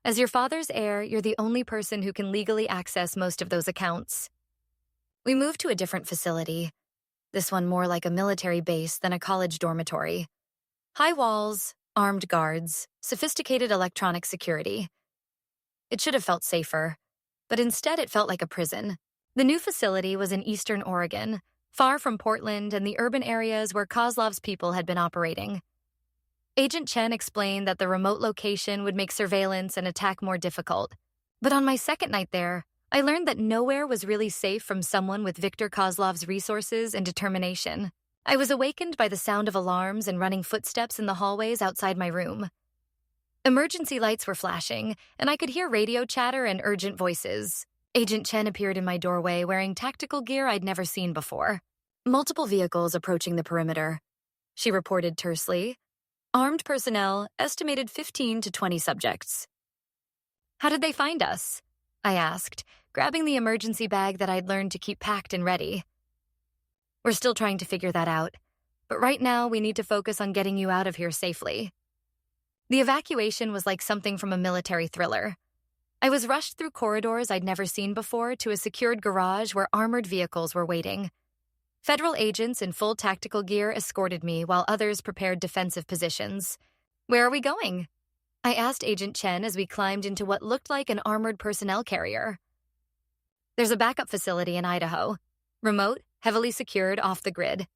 As your father's heir, you're the only person who can legally access most of those accounts. We moved to a different facility, this one more like a military base than a college dormitory. High walls, armed guards, sophisticated electronic security. It should have felt safer, but instead it felt like a prison. The new facility was in Eastern Oregon, far from Portland and the urban areas where Kozlov's people had been operating. Agent Chen explained that the remote location would make surveillance and attack more difficult. But on my second night there, I learned that nowhere was really safe from someone with Viktor Kozlov's resources and determination. I was awakened by the sound of alarms and running footsteps in the hallways outside my room. Emergency lights were flashing, and I could hear radio chatter and urgent voices. Agent Chen appeared in my doorway wearing tactical gear I'd never seen before. Multiple vehicles approaching the perimeter, she reported tersely. Armed personnel, estimated 15 to 20 subjects. How did they find us? I asked, grabbing the emergency bag that I'd learned to keep packed and ready. We're still trying to figure that out, but right now we need to focus on getting you out of here safely. The evacuation was like something from a military thriller. I was rushed through corridors I'd never seen before to a secured garage where armored vehicles were waiting. Federal agents in full tactical gear escorted me while others prepared defensive positions. Where are we going? I asked Agent Chen as we climbed into what looked like an armored personnel carrier. There's a backup facility in Idaho. Remote, heavily secured, off the grid.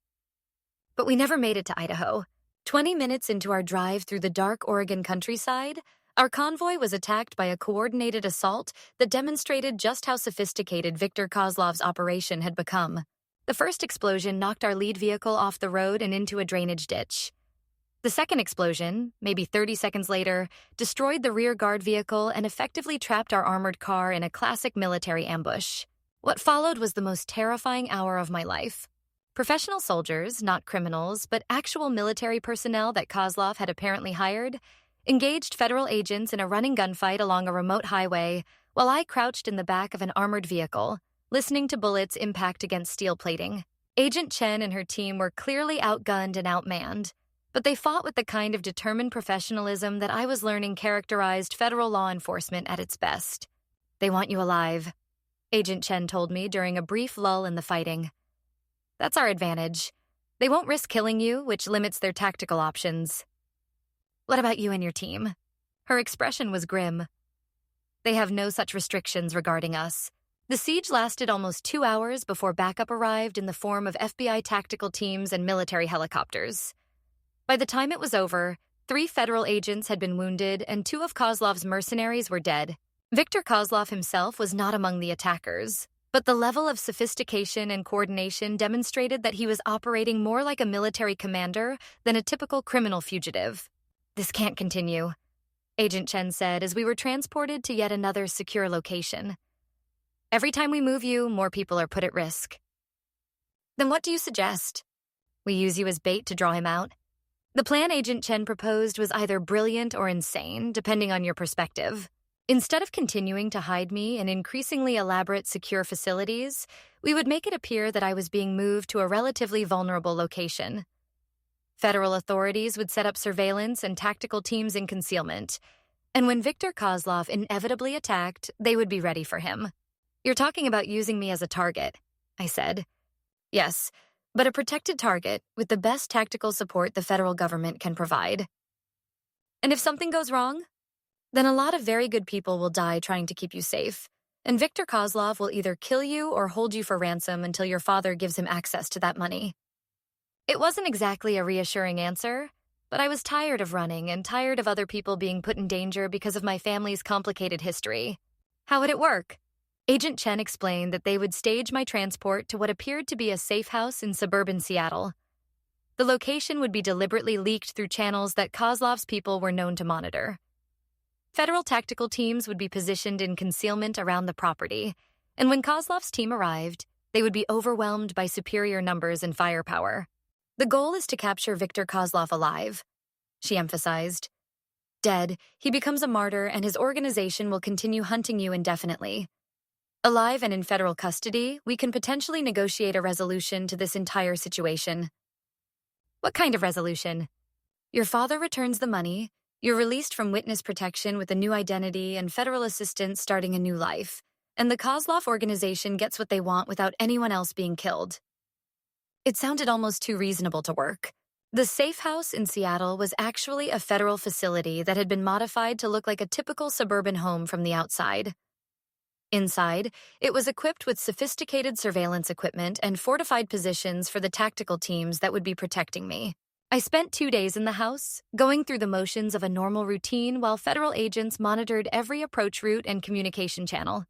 But we never made it to Idaho. 20 minutes into our drive through the dark Oregon countryside, our convoy was attacked by a coordinated assault that demonstrated just how sophisticated Viktor Kozlov's operation had become. The first explosion knocked our lead vehicle off the road and into a drainage ditch. The second explosion, maybe 30 seconds later, destroyed the rear guard vehicle and effectively trapped our armored car in a classic military ambush. What followed was the most terrifying hour of my life. Professional soldiers, not criminals, but actual military personnel that Kozlov had apparently hired, engaged federal agents in a running gunfight along a remote highway while I crouched in the back of an armored vehicle, listening to bullets impact against steel plating. Agent Chen and her team were clearly outgunned and outmanned, but they fought with the kind of determined professionalism that I was learning characterized federal law enforcement at its best. They want you alive, Agent Chen told me during a brief lull in the fighting. That's our advantage. They won't risk killing you, which limits their tactical options. What about you and your team? Her expression was grim. They have no such restrictions regarding us. The siege lasted almost 2 hours before backup arrived in the form of FBI tactical teams and military helicopters. By the time it was over, 3 federal agents had been wounded and 2 of Kozlov's mercenaries were dead. Viktor Kozlov himself was not among the attackers, but the level of sophistication and coordination demonstrated that he was operating more like a military commander than a typical criminal fugitive. This can't continue, Agent Chen said as we were transported to yet another secure location. Every time we move you, more people are put at risk. Then what do you suggest? We use you as bait to draw him out? The plan Agent Chen proposed was either brilliant or insane, depending on your perspective. Instead of continuing to hide me in increasingly elaborate secure facilities, we would make it appear that I was being moved to a relatively vulnerable location. Federal authorities would set up surveillance and tactical teams in concealment, and when Viktor Kozlov inevitably attacked, they would be ready for him. You're talking about using me as a target, I said. Yes, but a protected target with the best tactical support the federal government can provide. And if something goes wrong, then a lot of very good people will die trying to keep you safe, and Viktor Kozlov will either kill you or hold you for ransom until your father gives him access to that money. It wasn't exactly a reassuring answer, but I was tired of running and tired of other people being put in danger because of my family's complicated history. How would it work? Agent Chen explained that they would stage my transport to what appeared to be a safe house in suburban Seattle. The location would be deliberately leaked through channels that Kozlov's people were known to monitor. Federal tactical teams would be positioned in concealment around the property, and when Kozlov's team arrived, they would be overwhelmed by superior numbers and firepower. The goal is to capture Viktor Kozlov alive, she emphasized. Dead, he becomes a martyr and his organization will continue hunting you indefinitely. Alive and in federal custody, we can potentially negotiate a resolution to this entire situation. What kind of resolution? Your father returns the money, you're released from witness protection with a new identity and federal assistance starting a new life, and the Kozlov organization gets what they want without anyone else being killed. It sounded almost too reasonable to work. The safe house in Seattle was actually a federal facility that had been modified to look like a typical suburban home from the outside. Inside, it was equipped with sophisticated surveillance equipment and fortified positions for the tactical teams that would be protecting me. I spent 2 days in the house, going through the motions of a normal routine while federal agents monitored every approach route and communication channel.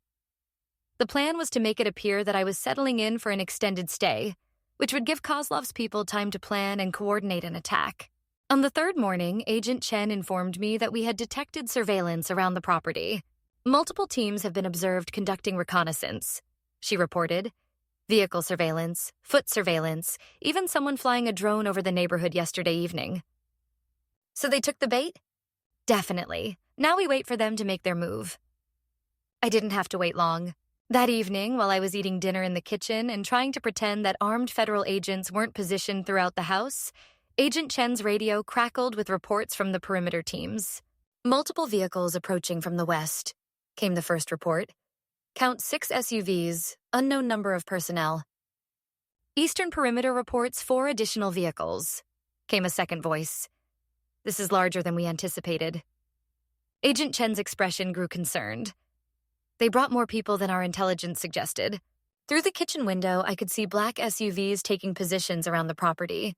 The plan was to make it appear that I was settling in for an extended stay, which would give Kozlov's people time to plan and coordinate an attack. On the third morning, Agent Chen informed me that we had detected surveillance around the property. Multiple teams have been observed conducting reconnaissance, she reported. Vehicle surveillance, foot surveillance, even someone flying a drone over the neighborhood yesterday evening. So they took the bait? Definitely. Now we wait for them to make their move. I didn't have to wait long. That evening, while I was eating dinner in the kitchen and trying to pretend that armed federal agents weren't positioned throughout the house, Agent Chen's radio crackled with reports from the perimeter teams. Multiple vehicles approaching from the west, came the first report. Count 6 SUVs, unknown number of personnel. Eastern Perimeter reports 4 additional vehicles, came a second voice. This is larger than we anticipated. Agent Chen's expression grew concerned. They brought more people than our intelligence suggested. Through the kitchen window, I could see black SUVs taking positions around the property.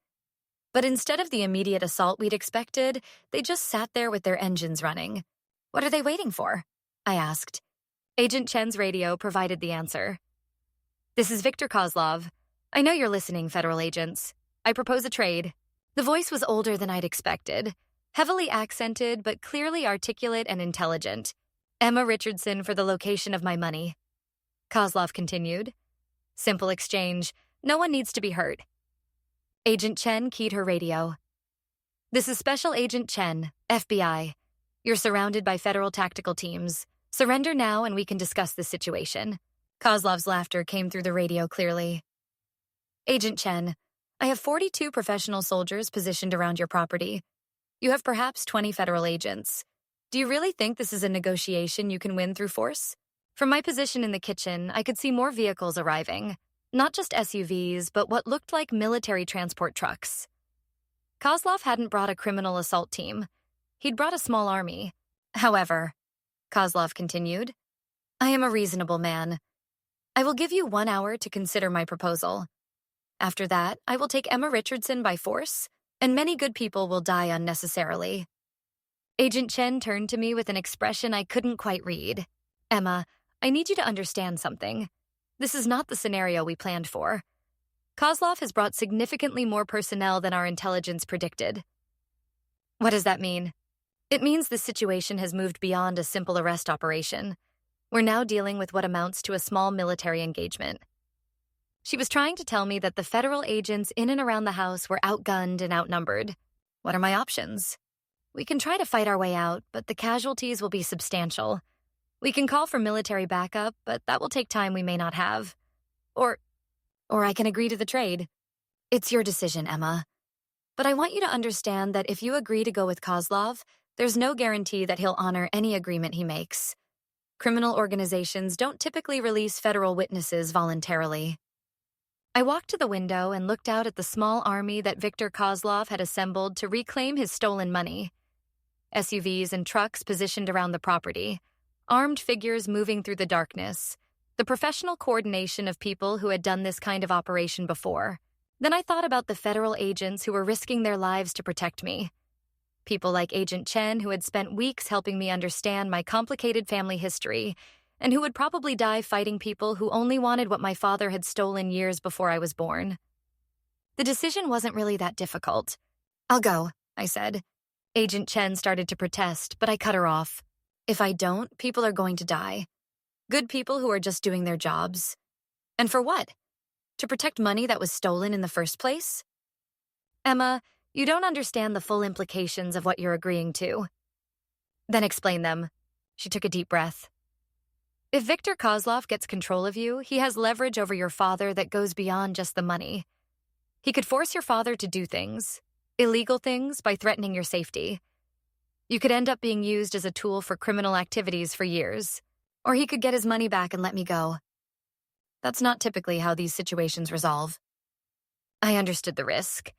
But instead of the immediate assault we'd expected, they just sat there with their engines running. What are they waiting for? I asked. Agent Chen's radio provided the answer. This is Victor Kozlov. I know you're listening, federal agents. I propose a trade. The voice was older than I'd expected, heavily accented but clearly articulate and intelligent. Emma Richardson for the location of my money. Kozlov continued. Simple exchange. No one needs to be hurt. Agent Chen keyed her radio. This is Special Agent Chen, FBI. You're surrounded by federal tactical teams. Surrender now and we can discuss the situation. Kozlov's laughter came through the radio clearly. Agent Chen, I have 42 professional soldiers positioned around your property. You have perhaps 20 federal agents. Do you really think this is a negotiation you can win through force? From my position in the kitchen, I could see more vehicles arriving. Not just SUVs, but what looked like military transport trucks. Kozlov hadn't brought a criminal assault team. He'd brought a small army. However, Kozlov continued, I am a reasonable man. I will give you 1 hour to consider my proposal. After that, I will take Emma Richardson by force, and many good people will die unnecessarily. Agent Chen turned to me with an expression I couldn't quite read. Emma, I need you to understand something. This is not the scenario we planned for. Kozlov has brought significantly more personnel than our intelligence predicted. What does that mean? It means this situation has moved beyond a simple arrest operation. We're now dealing with what amounts to a small military engagement. She was trying to tell me that the federal agents in and around the house were outgunned and outnumbered. What are my options? We can try to fight our way out, but the casualties will be substantial. We can call for military backup, but that will take time we may not have. Or I can agree to the trade. It's your decision, Emma. But I want you to understand that if you agree to go with Kozlov, there's no guarantee that he'll honor any agreement he makes. Criminal organizations don't typically release federal witnesses voluntarily. I walked to the window and looked out at the small army that Victor Kozlov had assembled to reclaim his stolen money. SUVs and trucks positioned around the property, armed figures moving through the darkness, the professional coordination of people who had done this kind of operation before. Then I thought about the federal agents who were risking their lives to protect me. People like Agent Chen, who had spent weeks helping me understand my complicated family history, and who would probably die fighting people who only wanted what my father had stolen years before I was born. The decision wasn't really that difficult. I'll go, I said. Agent Chen started to protest, but I cut her off. If I don't, people are going to die. Good people who are just doing their jobs. And for what? To protect money that was stolen in the first place? Emma, you don't understand the full implications of what you're agreeing to. Then explain them. She took a deep breath. If Victor Kozlov gets control of you, he has leverage over your father that goes beyond just the money. He could force your father to do things, illegal things, by threatening your safety. You could end up being used as a tool for criminal activities for years. Or he could get his money back and let me go. That's not typically how these situations resolve. I understood the risk.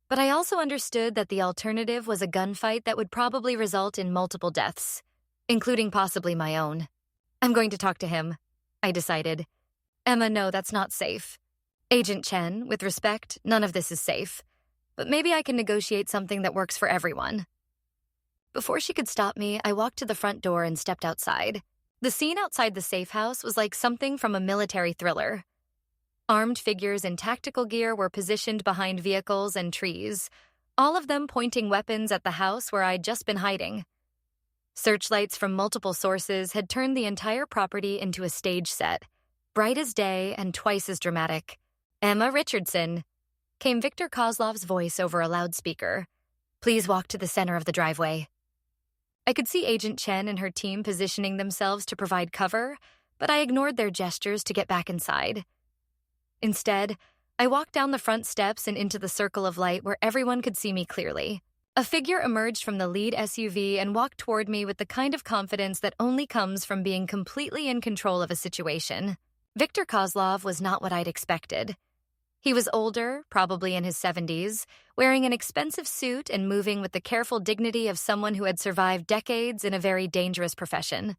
But I also understood that the alternative was a gunfight that would probably result in multiple deaths, including possibly my own. I'm going to talk to him, I decided. Emma, no, that's not safe. Agent Chen, with respect, none of this is safe. But maybe I can negotiate something that works for everyone. Before she could stop me, I walked to the front door and stepped outside. The scene outside the safe house was like something from a military thriller. Armed figures in tactical gear were positioned behind vehicles and trees, all of them pointing weapons at the house where I'd just been hiding. Searchlights from multiple sources had turned the entire property into a stage set, bright as day and twice as dramatic. Emma Richardson, came Victor Kozlov's voice over a loudspeaker. Please walk to the center of the driveway. I could see Agent Chen and her team positioning themselves to provide cover, but I ignored their gestures to get back inside. Instead, I walked down the front steps and into the circle of light where everyone could see me clearly. A figure emerged from the lead SUV and walked toward me with the kind of confidence that only comes from being completely in control of a situation. Victor Kozlov was not what I'd expected. He was older, probably in his 70s, wearing an expensive suit and moving with the careful dignity of someone who had survived decades in a very dangerous profession.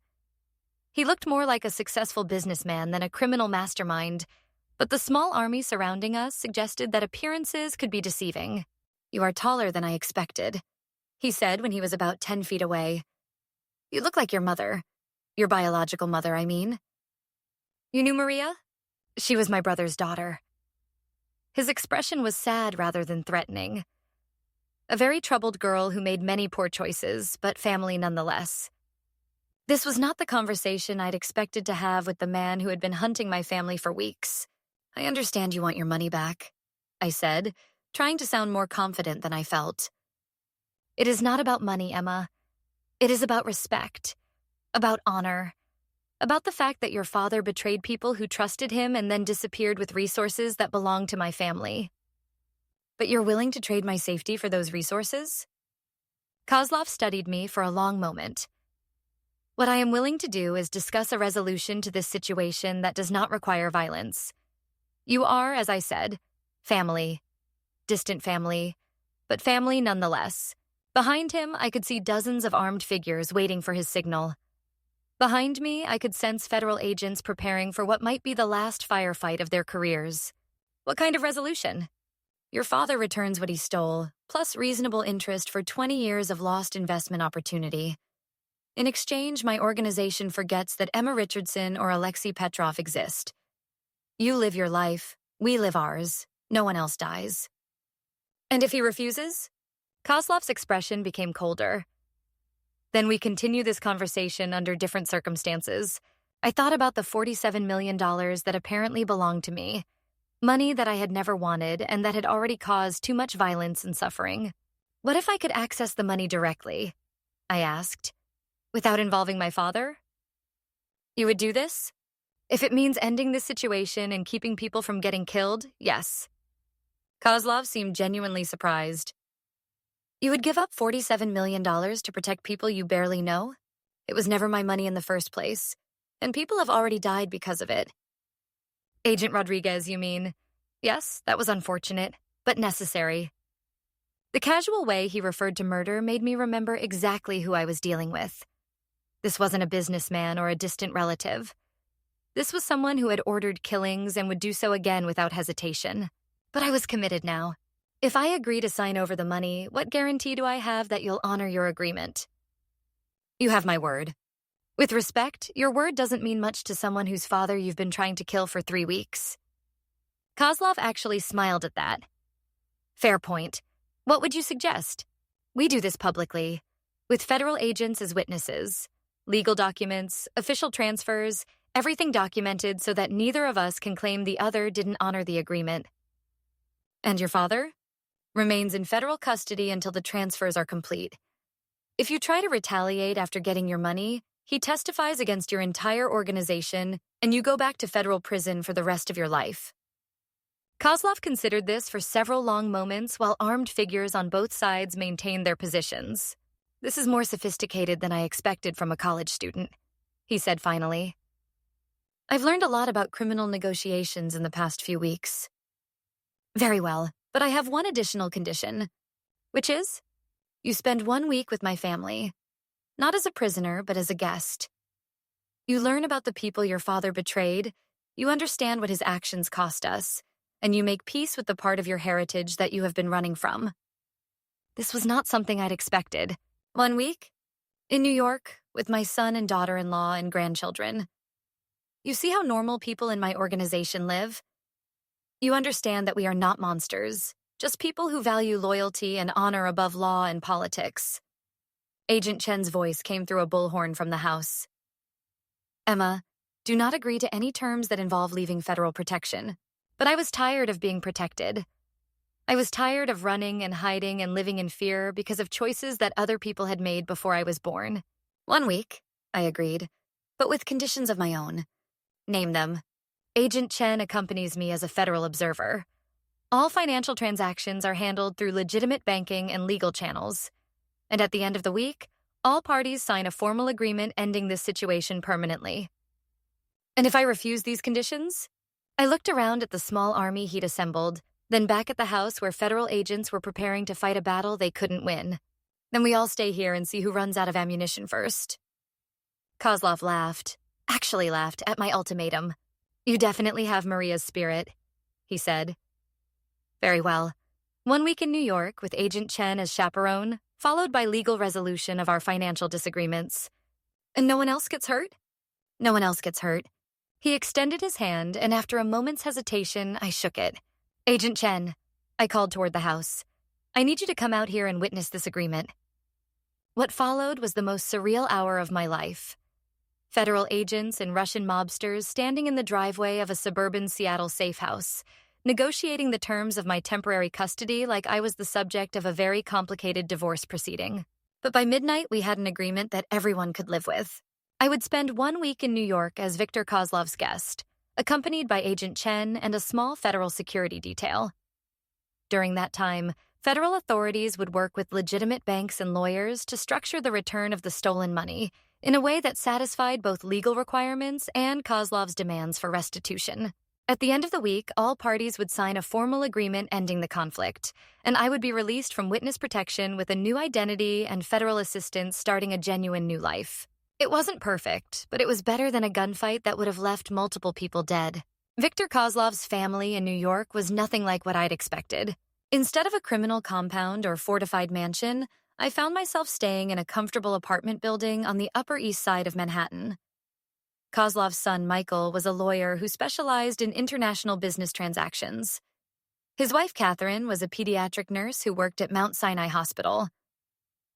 He looked more like a successful businessman than a criminal mastermind, but the small army surrounding us suggested that appearances could be deceiving. You are taller than I expected, he said when he was about 10 feet away. You look like your mother. Your biological mother, I mean. You knew Maria? She was my brother's daughter. His expression was sad rather than threatening. A very troubled girl who made many poor choices, but family nonetheless. This was not the conversation I'd expected to have with the man who had been hunting my family for weeks. I understand you want your money back, I said, trying to sound more confident than I felt. It is not about money, Emma. It is about respect, about honor, about the fact that your father betrayed people who trusted him and then disappeared with resources that belonged to my family. But you're willing to trade my safety for those resources? Kozlov studied me for a long moment. What I am willing to do is discuss a resolution to this situation that does not require violence. You are, as I said, family. Distant family, but family nonetheless. Behind him, I could see dozens of armed figures waiting for his signal. Behind me, I could sense federal agents preparing for what might be the last firefight of their careers. What kind of resolution? Your father returns what he stole, plus reasonable interest for 20 years of lost investment opportunity. In exchange, my organization forgets that Emma Richardson or Alexei Petrov exist. You live your life, we live ours, no one else dies. And if he refuses? Kozlov's expression became colder. Then we continue this conversation under different circumstances. I thought about the $47 million that apparently belonged to me. Money that I had never wanted and that had already caused too much violence and suffering. What if I could access the money directly? I asked. Without involving my father? You would do this? If it means ending this situation and keeping people from getting killed, yes. Kozlov seemed genuinely surprised. You would give up $47 million to protect people you barely know? It was never my money in the first place, and people have already died because of it. Agent Rodriguez, you mean? Yes, that was unfortunate, but necessary. The casual way he referred to murder made me remember exactly who I was dealing with. This wasn't a businessman or a distant relative. This was someone who had ordered killings and would do so again without hesitation. But I was committed now. If I agree to sign over the money, what guarantee do I have that you'll honor your agreement? You have my word. With respect, your word doesn't mean much to someone whose father you've been trying to kill for 3 weeks. Kozlov actually smiled at that. Fair point. What would you suggest? We do this publicly, with federal agents as witnesses. Legal documents, official transfers, everything documented so that neither of us can claim the other didn't honor the agreement. And your father? Remains in federal custody until the transfers are complete. If you try to retaliate after getting your money, he testifies against your entire organization, and you go back to federal prison for the rest of your life. Kozlov considered this for several long moments while armed figures on both sides maintained their positions. This is more sophisticated than I expected from a college student, he said finally. I've learned a lot about criminal negotiations in the past few weeks. Very well, but I have one additional condition, which is, you spend 1 week with my family, not as a prisoner, but as a guest. You learn about the people your father betrayed, you understand what his actions cost us, and you make peace with the part of your heritage that you have been running from. This was not something I'd expected. 1 week? In New York, with my son and daughter-in-law and grandchildren. You see how normal people in my organization live? You understand that we are not monsters, just people who value loyalty and honor above law and politics. Agent Chen's voice came through a bullhorn from the house. Emma, do not agree to any terms that involve leaving federal protection. But I was tired of being protected. I was tired of running and hiding and living in fear because of choices that other people had made before I was born. 1 week, I agreed, but with conditions of my own. Name them. Agent Chen accompanies me as a federal observer. All financial transactions are handled through legitimate banking and legal channels. And at the end of the week, all parties sign a formal agreement ending this situation permanently. And if I refuse these conditions? I looked around at the small army he'd assembled, then back at the house where federal agents were preparing to fight a battle they couldn't win. Then we all stay here and see who runs out of ammunition first. Kozlov laughed, actually laughed, at my ultimatum. You definitely have Maria's spirit, he said. Very well. 1 week in New York with Agent Chen as chaperone, followed by legal resolution of our financial disagreements. And no one else gets hurt? No one else gets hurt. He extended his hand, and after a moment's hesitation, I shook it. Agent Chen, I called toward the house. I need you to come out here and witness this agreement. What followed was the most surreal hour of my life. Federal agents and Russian mobsters standing in the driveway of a suburban Seattle safe house, negotiating the terms of my temporary custody like I was the subject of a very complicated divorce proceeding. But by midnight, we had an agreement that everyone could live with. I would spend 1 week in New York as Victor Kozlov's guest, accompanied by Agent Chen and a small federal security detail. During that time, federal authorities would work with legitimate banks and lawyers to structure the return of the stolen money in a way that satisfied both legal requirements and Kozlov's demands for restitution. At the end of the week, all parties would sign a formal agreement ending the conflict, and I would be released from witness protection with a new identity and federal assistance starting a genuine new life. It wasn't perfect, but it was better than a gunfight that would have left multiple people dead. Victor Kozlov's family in New York was nothing like what I'd expected. Instead of a criminal compound or fortified mansion, I found myself staying in a comfortable apartment building on the Upper East Side of Manhattan. Kozlov's son, Michael, was a lawyer who specialized in international business transactions. His wife, Catherine, was a pediatric nurse who worked at Mount Sinai Hospital.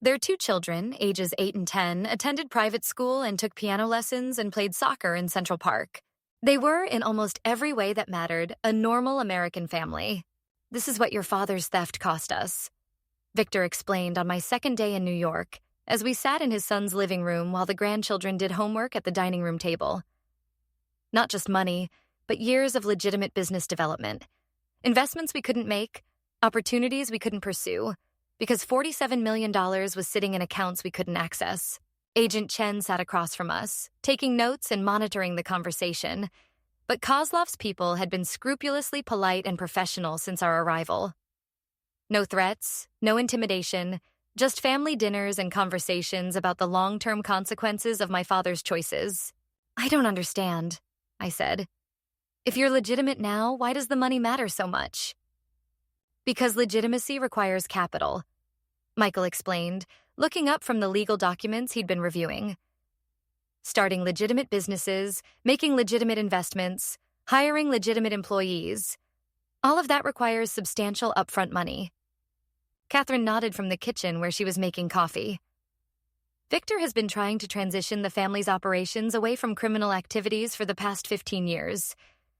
Their 2 children, ages 8 and 10, attended private school and took piano lessons and played soccer in Central Park. They were, in almost every way that mattered, a normal American family. This is what your father's theft cost us, Victor explained on my second day in New York, as we sat in his son's living room while the grandchildren did homework at the dining room table. Not just money, but years of legitimate business development. Investments we couldn't make, opportunities we couldn't pursue, because $47 million was sitting in accounts we couldn't access. Agent Chen sat across from us, taking notes and monitoring the conversation, but Kozlov's people had been scrupulously polite and professional since our arrival. No threats, no intimidation, just family dinners and conversations about the long-term consequences of my father's choices. I don't understand, I said. If you're legitimate now, why does the money matter so much? Because legitimacy requires capital, Michael explained, looking up from the legal documents he'd been reviewing. Starting legitimate businesses, making legitimate investments, hiring legitimate employees. All of that requires substantial upfront money. Catherine nodded from the kitchen where she was making coffee. Victor has been trying to transition the family's operations away from criminal activities for the past 15 years,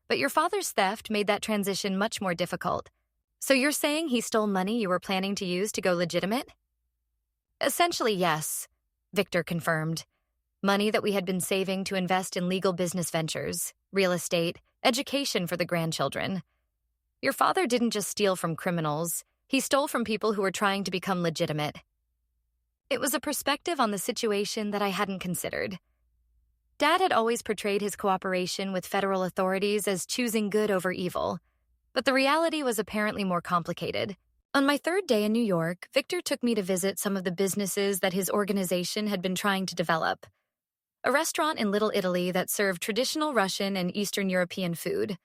but your father's theft made that transition much more difficult. So you're saying he stole money you were planning to use to go legitimate? Essentially, yes, Victor confirmed. Money that we had been saving to invest in legal business ventures, real estate, education for the grandchildren. Your father didn't just steal from criminals. He stole from people who were trying to become legitimate. It was a perspective on the situation that I hadn't considered. Dad had always portrayed his cooperation with federal authorities as choosing good over evil, but the reality was apparently more complicated. On my third day in New York, Victor took me to visit some of the businesses that his organization had been trying to develop. a restaurant in Little Italy that served traditional Russian and Eastern European food,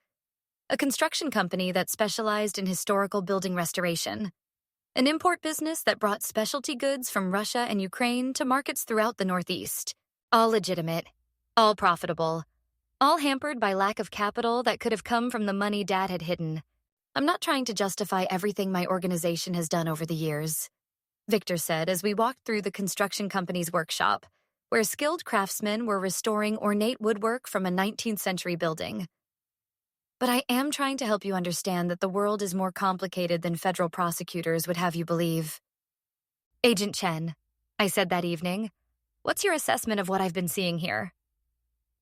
a construction company that specialized in historical building restoration, an import business that brought specialty goods from Russia and Ukraine to markets throughout the Northeast. All legitimate, all profitable, all hampered by lack of capital that could have come from the money Dad had hidden. I'm not trying to justify everything my organization has done over the years, Victor said as we walked through the construction company's workshop, where skilled craftsmen were restoring ornate woodwork from a 19th century building. But I am trying to help you understand that the world is more complicated than federal prosecutors would have you believe. Agent Chen, I said that evening, what's your assessment of what I've been seeing here?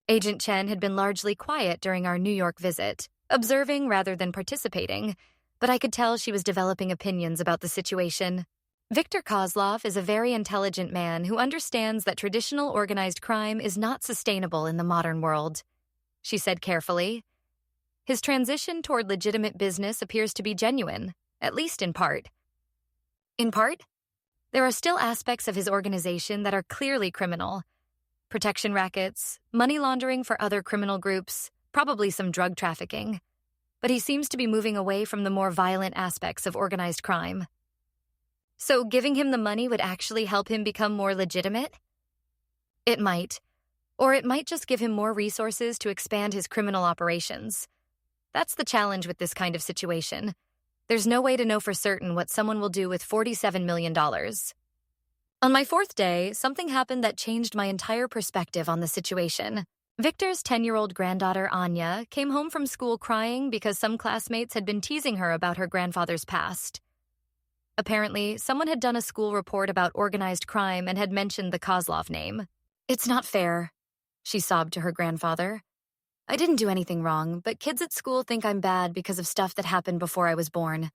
Agent Chen had been largely quiet during our New York visit, observing rather than participating, but I could tell she was developing opinions about the situation. Victor Kozlov is a very intelligent man who understands that traditional organized crime is not sustainable in the modern world, she said carefully. His transition toward legitimate business appears to be genuine, at least in part. In part? There are still aspects of his organization that are clearly criminal. Protection rackets, money laundering for other criminal groups, probably some drug trafficking. But he seems to be moving away from the more violent aspects of organized crime. So giving him the money would actually help him become more legitimate? It might. Or it might just give him more resources to expand his criminal operations. That's the challenge with this kind of situation. There's no way to know for certain what someone will do with $47 million. On my fourth day, something happened that changed my entire perspective on the situation. Victor's 10-year-old granddaughter, Anya, came home from school crying because some classmates had been teasing her about her grandfather's past. Apparently, someone had done a school report about organized crime and had mentioned the Kozlov name. "It's not fair," she sobbed to her grandfather. "I didn't do anything wrong, but kids at school think I'm bad because of stuff that happened before I was born."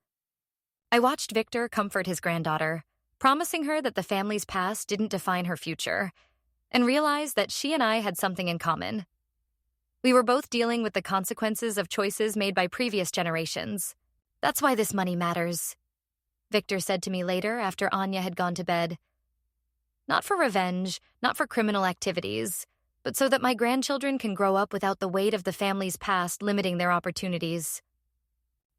I watched Victor comfort his granddaughter, promising her that the family's past didn't define her future, and realized that she and I had something in common. We were both dealing with the consequences of choices made by previous generations. "That's why this money matters," Victor said to me later after Anya had gone to bed. "Not for revenge, not for criminal activities, but so that my grandchildren can grow up without the weight of the family's past limiting their opportunities."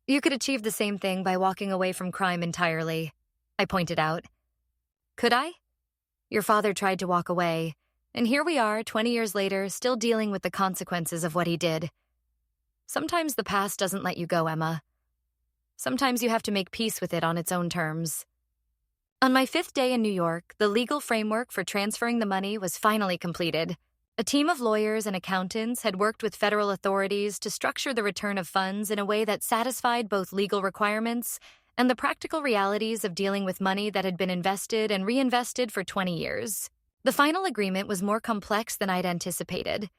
"You could achieve the same thing by walking away from crime entirely," I pointed out. "Could I? Your father tried to walk away, and here we are 20 years later still dealing with the consequences of what he did. Sometimes the past doesn't let you go, Emma. Sometimes you have to make peace with it on its own terms." On my fifth day in New York, the legal framework for transferring the money was finally completed. A team of lawyers and accountants had worked with federal authorities to structure the return of funds in a way that satisfied both legal requirements and the practical realities of dealing with money that had been invested and reinvested for 20 years. The final agreement was more complex than I'd anticipated.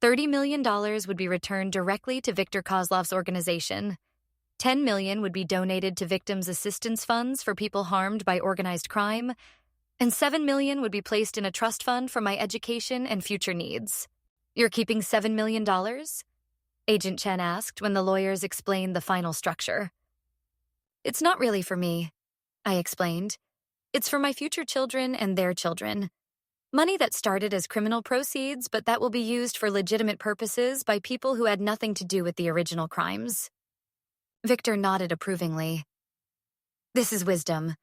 $30 million would be returned directly to Victor Kozlov's organization. $10 million would be donated to victims' assistance funds for people harmed by organized crime, and $7 million would be placed in a trust fund for my education and future needs. "You're keeping $7 million? Agent Chen asked when the lawyers explained the final structure. "It's not really for me," I explained. "It's for my future children and their children. Money that started as criminal proceeds, but that will be used for legitimate purposes by people who had nothing to do with the original crimes." Victor nodded approvingly. "This is wisdom.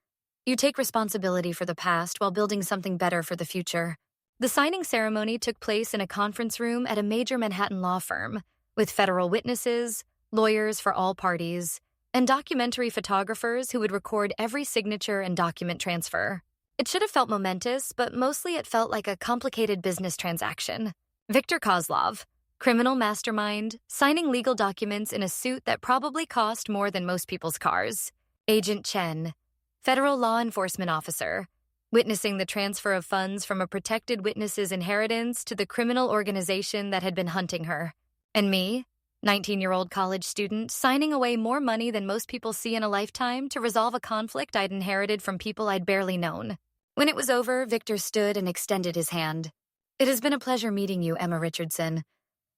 You take responsibility for the past while building something better for the future." The signing ceremony took place in a conference room at a major Manhattan law firm, with federal witnesses, lawyers for all parties, and documentary photographers who would record every signature and document transfer. It should have felt momentous, but mostly it felt like a complicated business transaction. Victor Kozlov, criminal mastermind, signing legal documents in a suit that probably cost more than most people's cars. Agent Chen, federal law enforcement officer, witnessing the transfer of funds from a protected witness's inheritance to the criminal organization that had been hunting her. And me, 19-year-old college student, signing away more money than most people see in a lifetime to resolve a conflict I'd inherited from people I'd barely known. When it was over, Victor stood and extended his hand. "It has been a pleasure meeting you, Emma Richardson.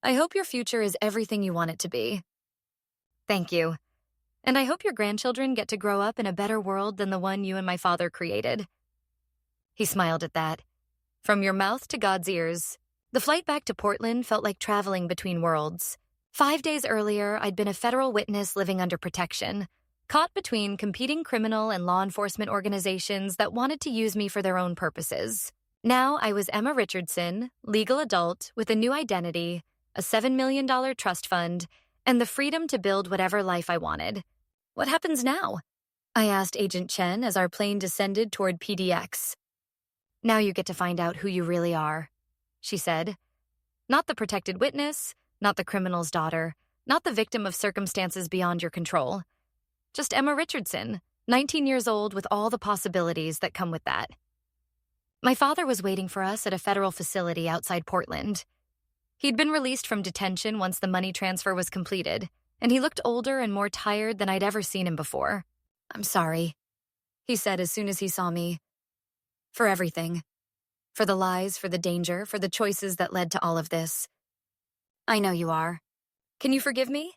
I hope your future is everything you want it to be." "Thank you. And I hope your grandchildren get to grow up in a better world than the one you and my father created." He smiled at that. "From your mouth to God's ears," The flight back to Portland felt like traveling between worlds. 5 days earlier, I'd been a federal witness living under protection, caught between competing criminal and law enforcement organizations that wanted to use me for their own purposes. Now I was Emma Richardson, legal adult, with a new identity, a $7 million trust fund, and the freedom to build whatever life I wanted. What happens now? I asked Agent Chen as our plane descended toward PDX. Now you get to find out who you really are, she said. Not the protected witness, not the criminal's daughter, not the victim of circumstances beyond your control. Just Emma Richardson, 19 years old with all the possibilities that come with that. My father was waiting for us at a federal facility outside Portland. He'd been released from detention once the money transfer was completed, and he looked older and more tired than I'd ever seen him before. "I'm sorry," he said as soon as he saw me. "For everything. For the lies, for the danger, for the choices that led to all of this." "I know you are. Can you forgive me?"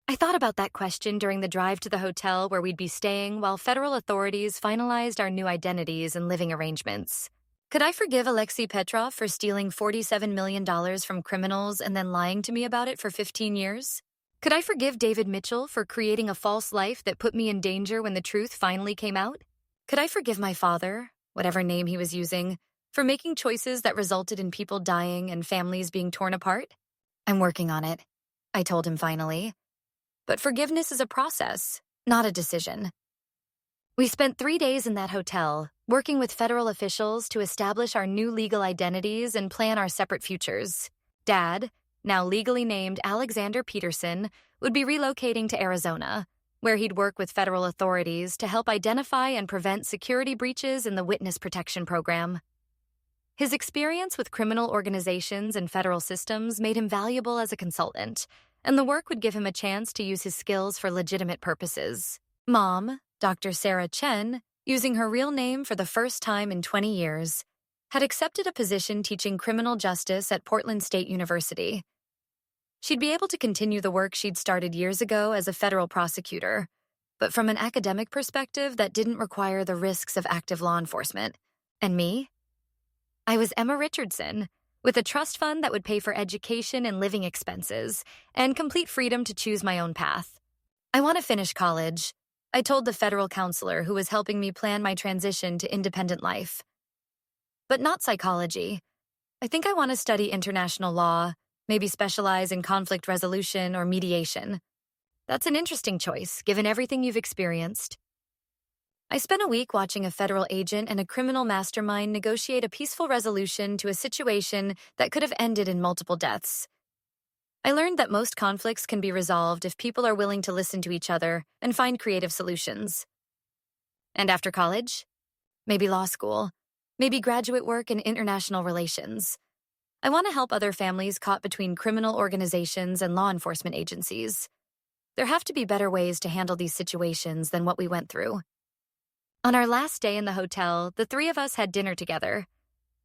I thought about that question during the drive to the hotel where we'd be staying while federal authorities finalized our new identities and living arrangements. Could I forgive Alexei Petrov for stealing $47 million from criminals and then lying to me about it for 15 years? Could I forgive David Mitchell for creating a false life that put me in danger when the truth finally came out? Could I forgive my father, whatever name he was using, for making choices that resulted in people dying and families being torn apart? "I'm working on it," I told him finally. But forgiveness is a process, not a decision. We spent 3 days in that hotel, working with federal officials to establish our new legal identities and plan our separate futures. Dad, now legally named Alexander Peterson, would be relocating to Arizona, where he'd work with federal authorities to help identify and prevent security breaches in the witness protection program. His experience with criminal organizations and federal systems made him valuable as a consultant, and the work would give him a chance to use his skills for legitimate purposes. Mom, Dr. Sarah Chen, using her real name for the first time in 20 years, had accepted a position teaching criminal justice at Portland State University. She'd be able to continue the work she'd started years ago as a federal prosecutor, but from an academic perspective that didn't require the risks of active law enforcement. And me? I was Emma Richardson, with a trust fund that would pay for education and living expenses, and complete freedom to choose my own path. "I want to finish college," I told the federal counselor who was helping me plan my transition to independent life. "But not psychology. I think I want to study international law, maybe specialize in conflict resolution or mediation." "That's an interesting choice, given everything you've experienced." I spent a week watching a federal agent and a criminal mastermind negotiate a peaceful resolution to a situation that could have ended in multiple deaths. I learned that most conflicts can be resolved if people are willing to listen to each other and find creative solutions. And after college? Maybe law school. Maybe graduate work in international relations. I want to help other families caught between criminal organizations and law enforcement agencies. There have to be better ways to handle these situations than what we went through. On our last day in the hotel, the three of us had dinner together.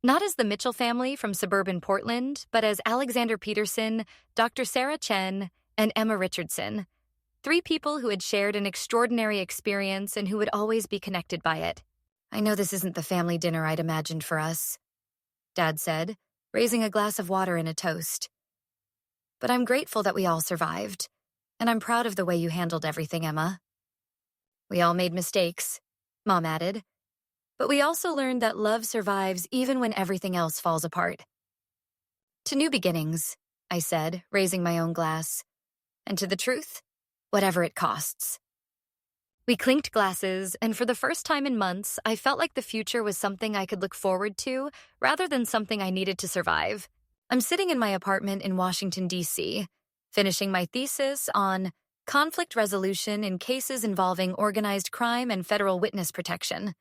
Not as the Mitchell family from suburban Portland, but as Alexander Peterson, Dr. Sarah Chen, and Emma Richardson. 3 people who had shared an extraordinary experience and who would always be connected by it. "I know this isn't the family dinner I'd imagined for us," Dad said, raising a glass of water and a toast. "But I'm grateful that we all survived, and I'm proud of the way you handled everything, Emma." "We all made mistakes," Mom added. "But we also learned that love survives even when everything else falls apart." "To new beginnings," I said, raising my own glass. "And to the truth, whatever it costs." We clinked glasses, and for the first time in months, I felt like the future was something I could look forward to rather than something I needed to survive. I'm sitting in my apartment in Washington, D.C., finishing my thesis on conflict resolution in cases involving organized crime and federal witness protection.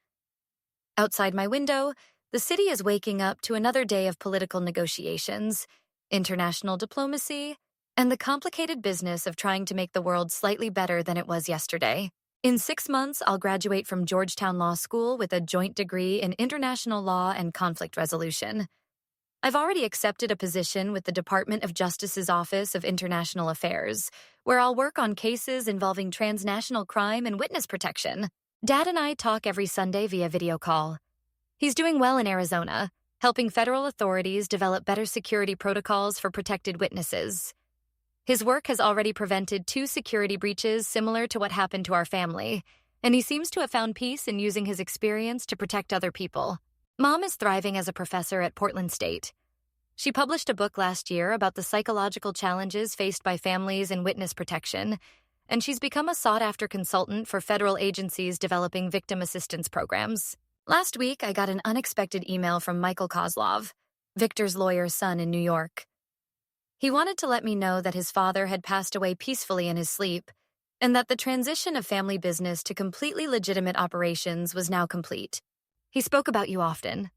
Outside my window, the city is waking up to another day of political negotiations, international diplomacy, and the complicated business of trying to make the world slightly better than it was yesterday. In 6 months, I'll graduate from Georgetown Law School with a joint degree in international law and conflict resolution. I've already accepted a position with the Department of Justice's Office of International Affairs, where I'll work on cases involving transnational crime and witness protection. Dad and I talk every Sunday via video call. He's doing well in Arizona, helping federal authorities develop better security protocols for protected witnesses. His work has already prevented 2 security breaches similar to what happened to our family, and he seems to have found peace in using his experience to protect other people. Mom is thriving as a professor at Portland State. She published a book last year about the psychological challenges faced by families in witness protection, and she's become a sought-after consultant for federal agencies developing victim assistance programs. Last week, I got an unexpected email from Michael Kozlov, Victor's lawyer's son in New York. He wanted to let me know that his father had passed away peacefully in his sleep, and that the transition of family business to completely legitimate operations was now complete. He spoke about you often,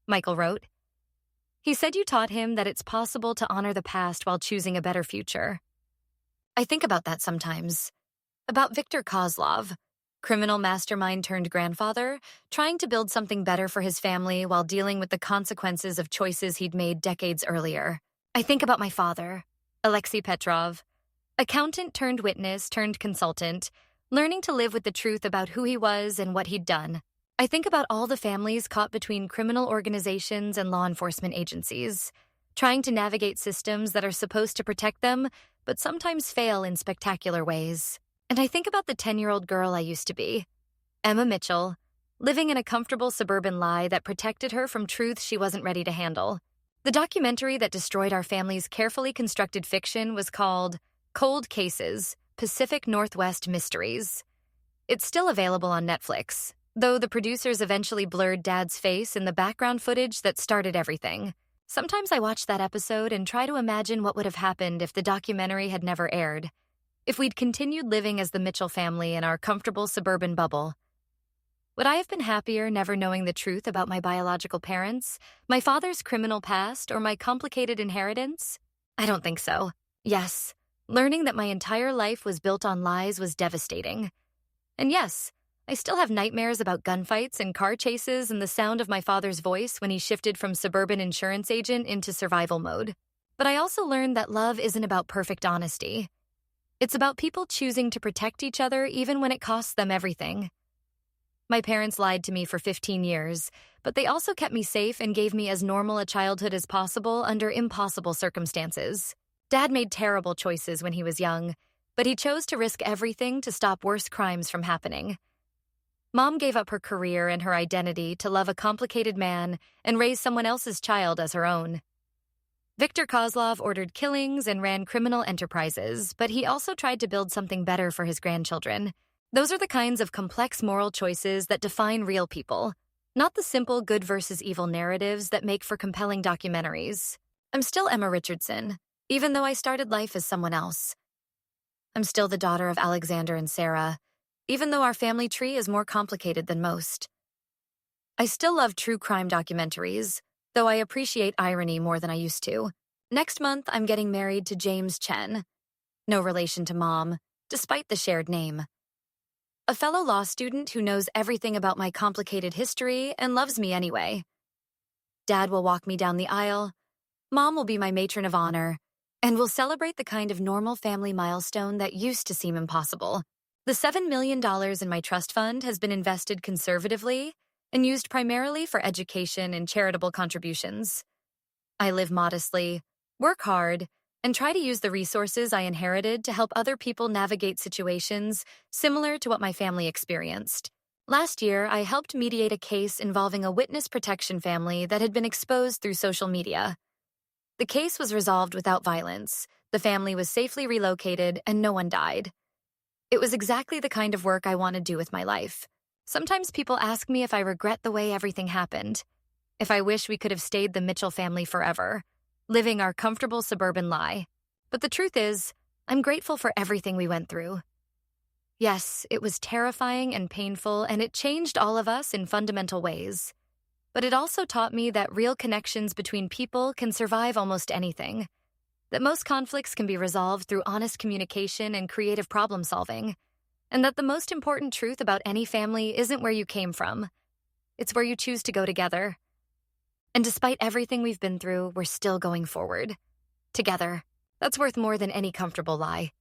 Michael wrote. He said you taught him that it's possible to honor the past while choosing a better future. I think about that sometimes. About Victor Kozlov, criminal mastermind turned grandfather, trying to build something better for his family while dealing with the consequences of choices he'd made decades earlier. I think about my father, Alexei Petrov, accountant turned witness turned consultant, learning to live with the truth about who he was and what he'd done. I think about all the families caught between criminal organizations and law enforcement agencies, trying to navigate systems that are supposed to protect them, but sometimes fail in spectacular ways. And I think about the 10-year-old girl I used to be, Emma Mitchell, living in a comfortable suburban lie that protected her from truths she wasn't ready to handle. The documentary that destroyed our family's carefully constructed fiction was called Cold Cases, Pacific Northwest Mysteries. It's still available on Netflix, though the producers eventually blurred Dad's face in the background footage that started everything. Sometimes I watch that episode and try to imagine what would have happened if the documentary had never aired, if we'd continued living as the Mitchell family in our comfortable suburban bubble. Would I have been happier never knowing the truth about my biological parents, my father's criminal past, or my complicated inheritance? I don't think so. Yes, learning that my entire life was built on lies was devastating. And yes, I still have nightmares about gunfights and car chases and the sound of my father's voice when he shifted from suburban insurance agent into survival mode. But I also learned that love isn't about perfect honesty. It's about people choosing to protect each other even when it costs them everything. My parents lied to me for 15 years, but they also kept me safe and gave me as normal a childhood as possible under impossible circumstances. Dad made terrible choices when he was young, but he chose to risk everything to stop worse crimes from happening. Mom gave up her career and her identity to love a complicated man and raise someone else's child as her own. Victor Kozlov ordered killings and ran criminal enterprises, but he also tried to build something better for his grandchildren. Those are the kinds of complex moral choices that define real people, not the simple good versus evil narratives that make for compelling documentaries. I'm still Emma Richardson, even though I started life as someone else. I'm still the daughter of Alexander and Sarah, even though our family tree is more complicated than most. I still love true crime documentaries, though I appreciate irony more than I used to. Next month, I'm getting married to James Chen. No relation to Mom, despite the shared name. A fellow law student who knows everything about my complicated history and loves me anyway. Dad will walk me down the aisle. Mom will be my matron of honor, and we'll celebrate the kind of normal family milestone that used to seem impossible. The $7 million in my trust fund has been invested conservatively and used primarily for education and charitable contributions. I live modestly, work hard, and try to use the resources I inherited to help other people navigate situations similar to what my family experienced. Last year, I helped mediate a case involving a witness protection family that had been exposed through social media. The case was resolved without violence, the family was safely relocated, and no one died. It was exactly the kind of work I want to do with my life. Sometimes people ask me if I regret the way everything happened, if I wish we could have stayed the Mitchell family forever, living our comfortable suburban lie. But the truth is, I'm grateful for everything we went through. Yes, it was terrifying and painful, and it changed all of us in fundamental ways. But it also taught me that real connections between people can survive almost anything, that most conflicts can be resolved through honest communication and creative problem solving, and that the most important truth about any family isn't where you came from. It's where you choose to go together. And despite everything we've been through, we're still going forward. Together. That's worth more than any comfortable lie.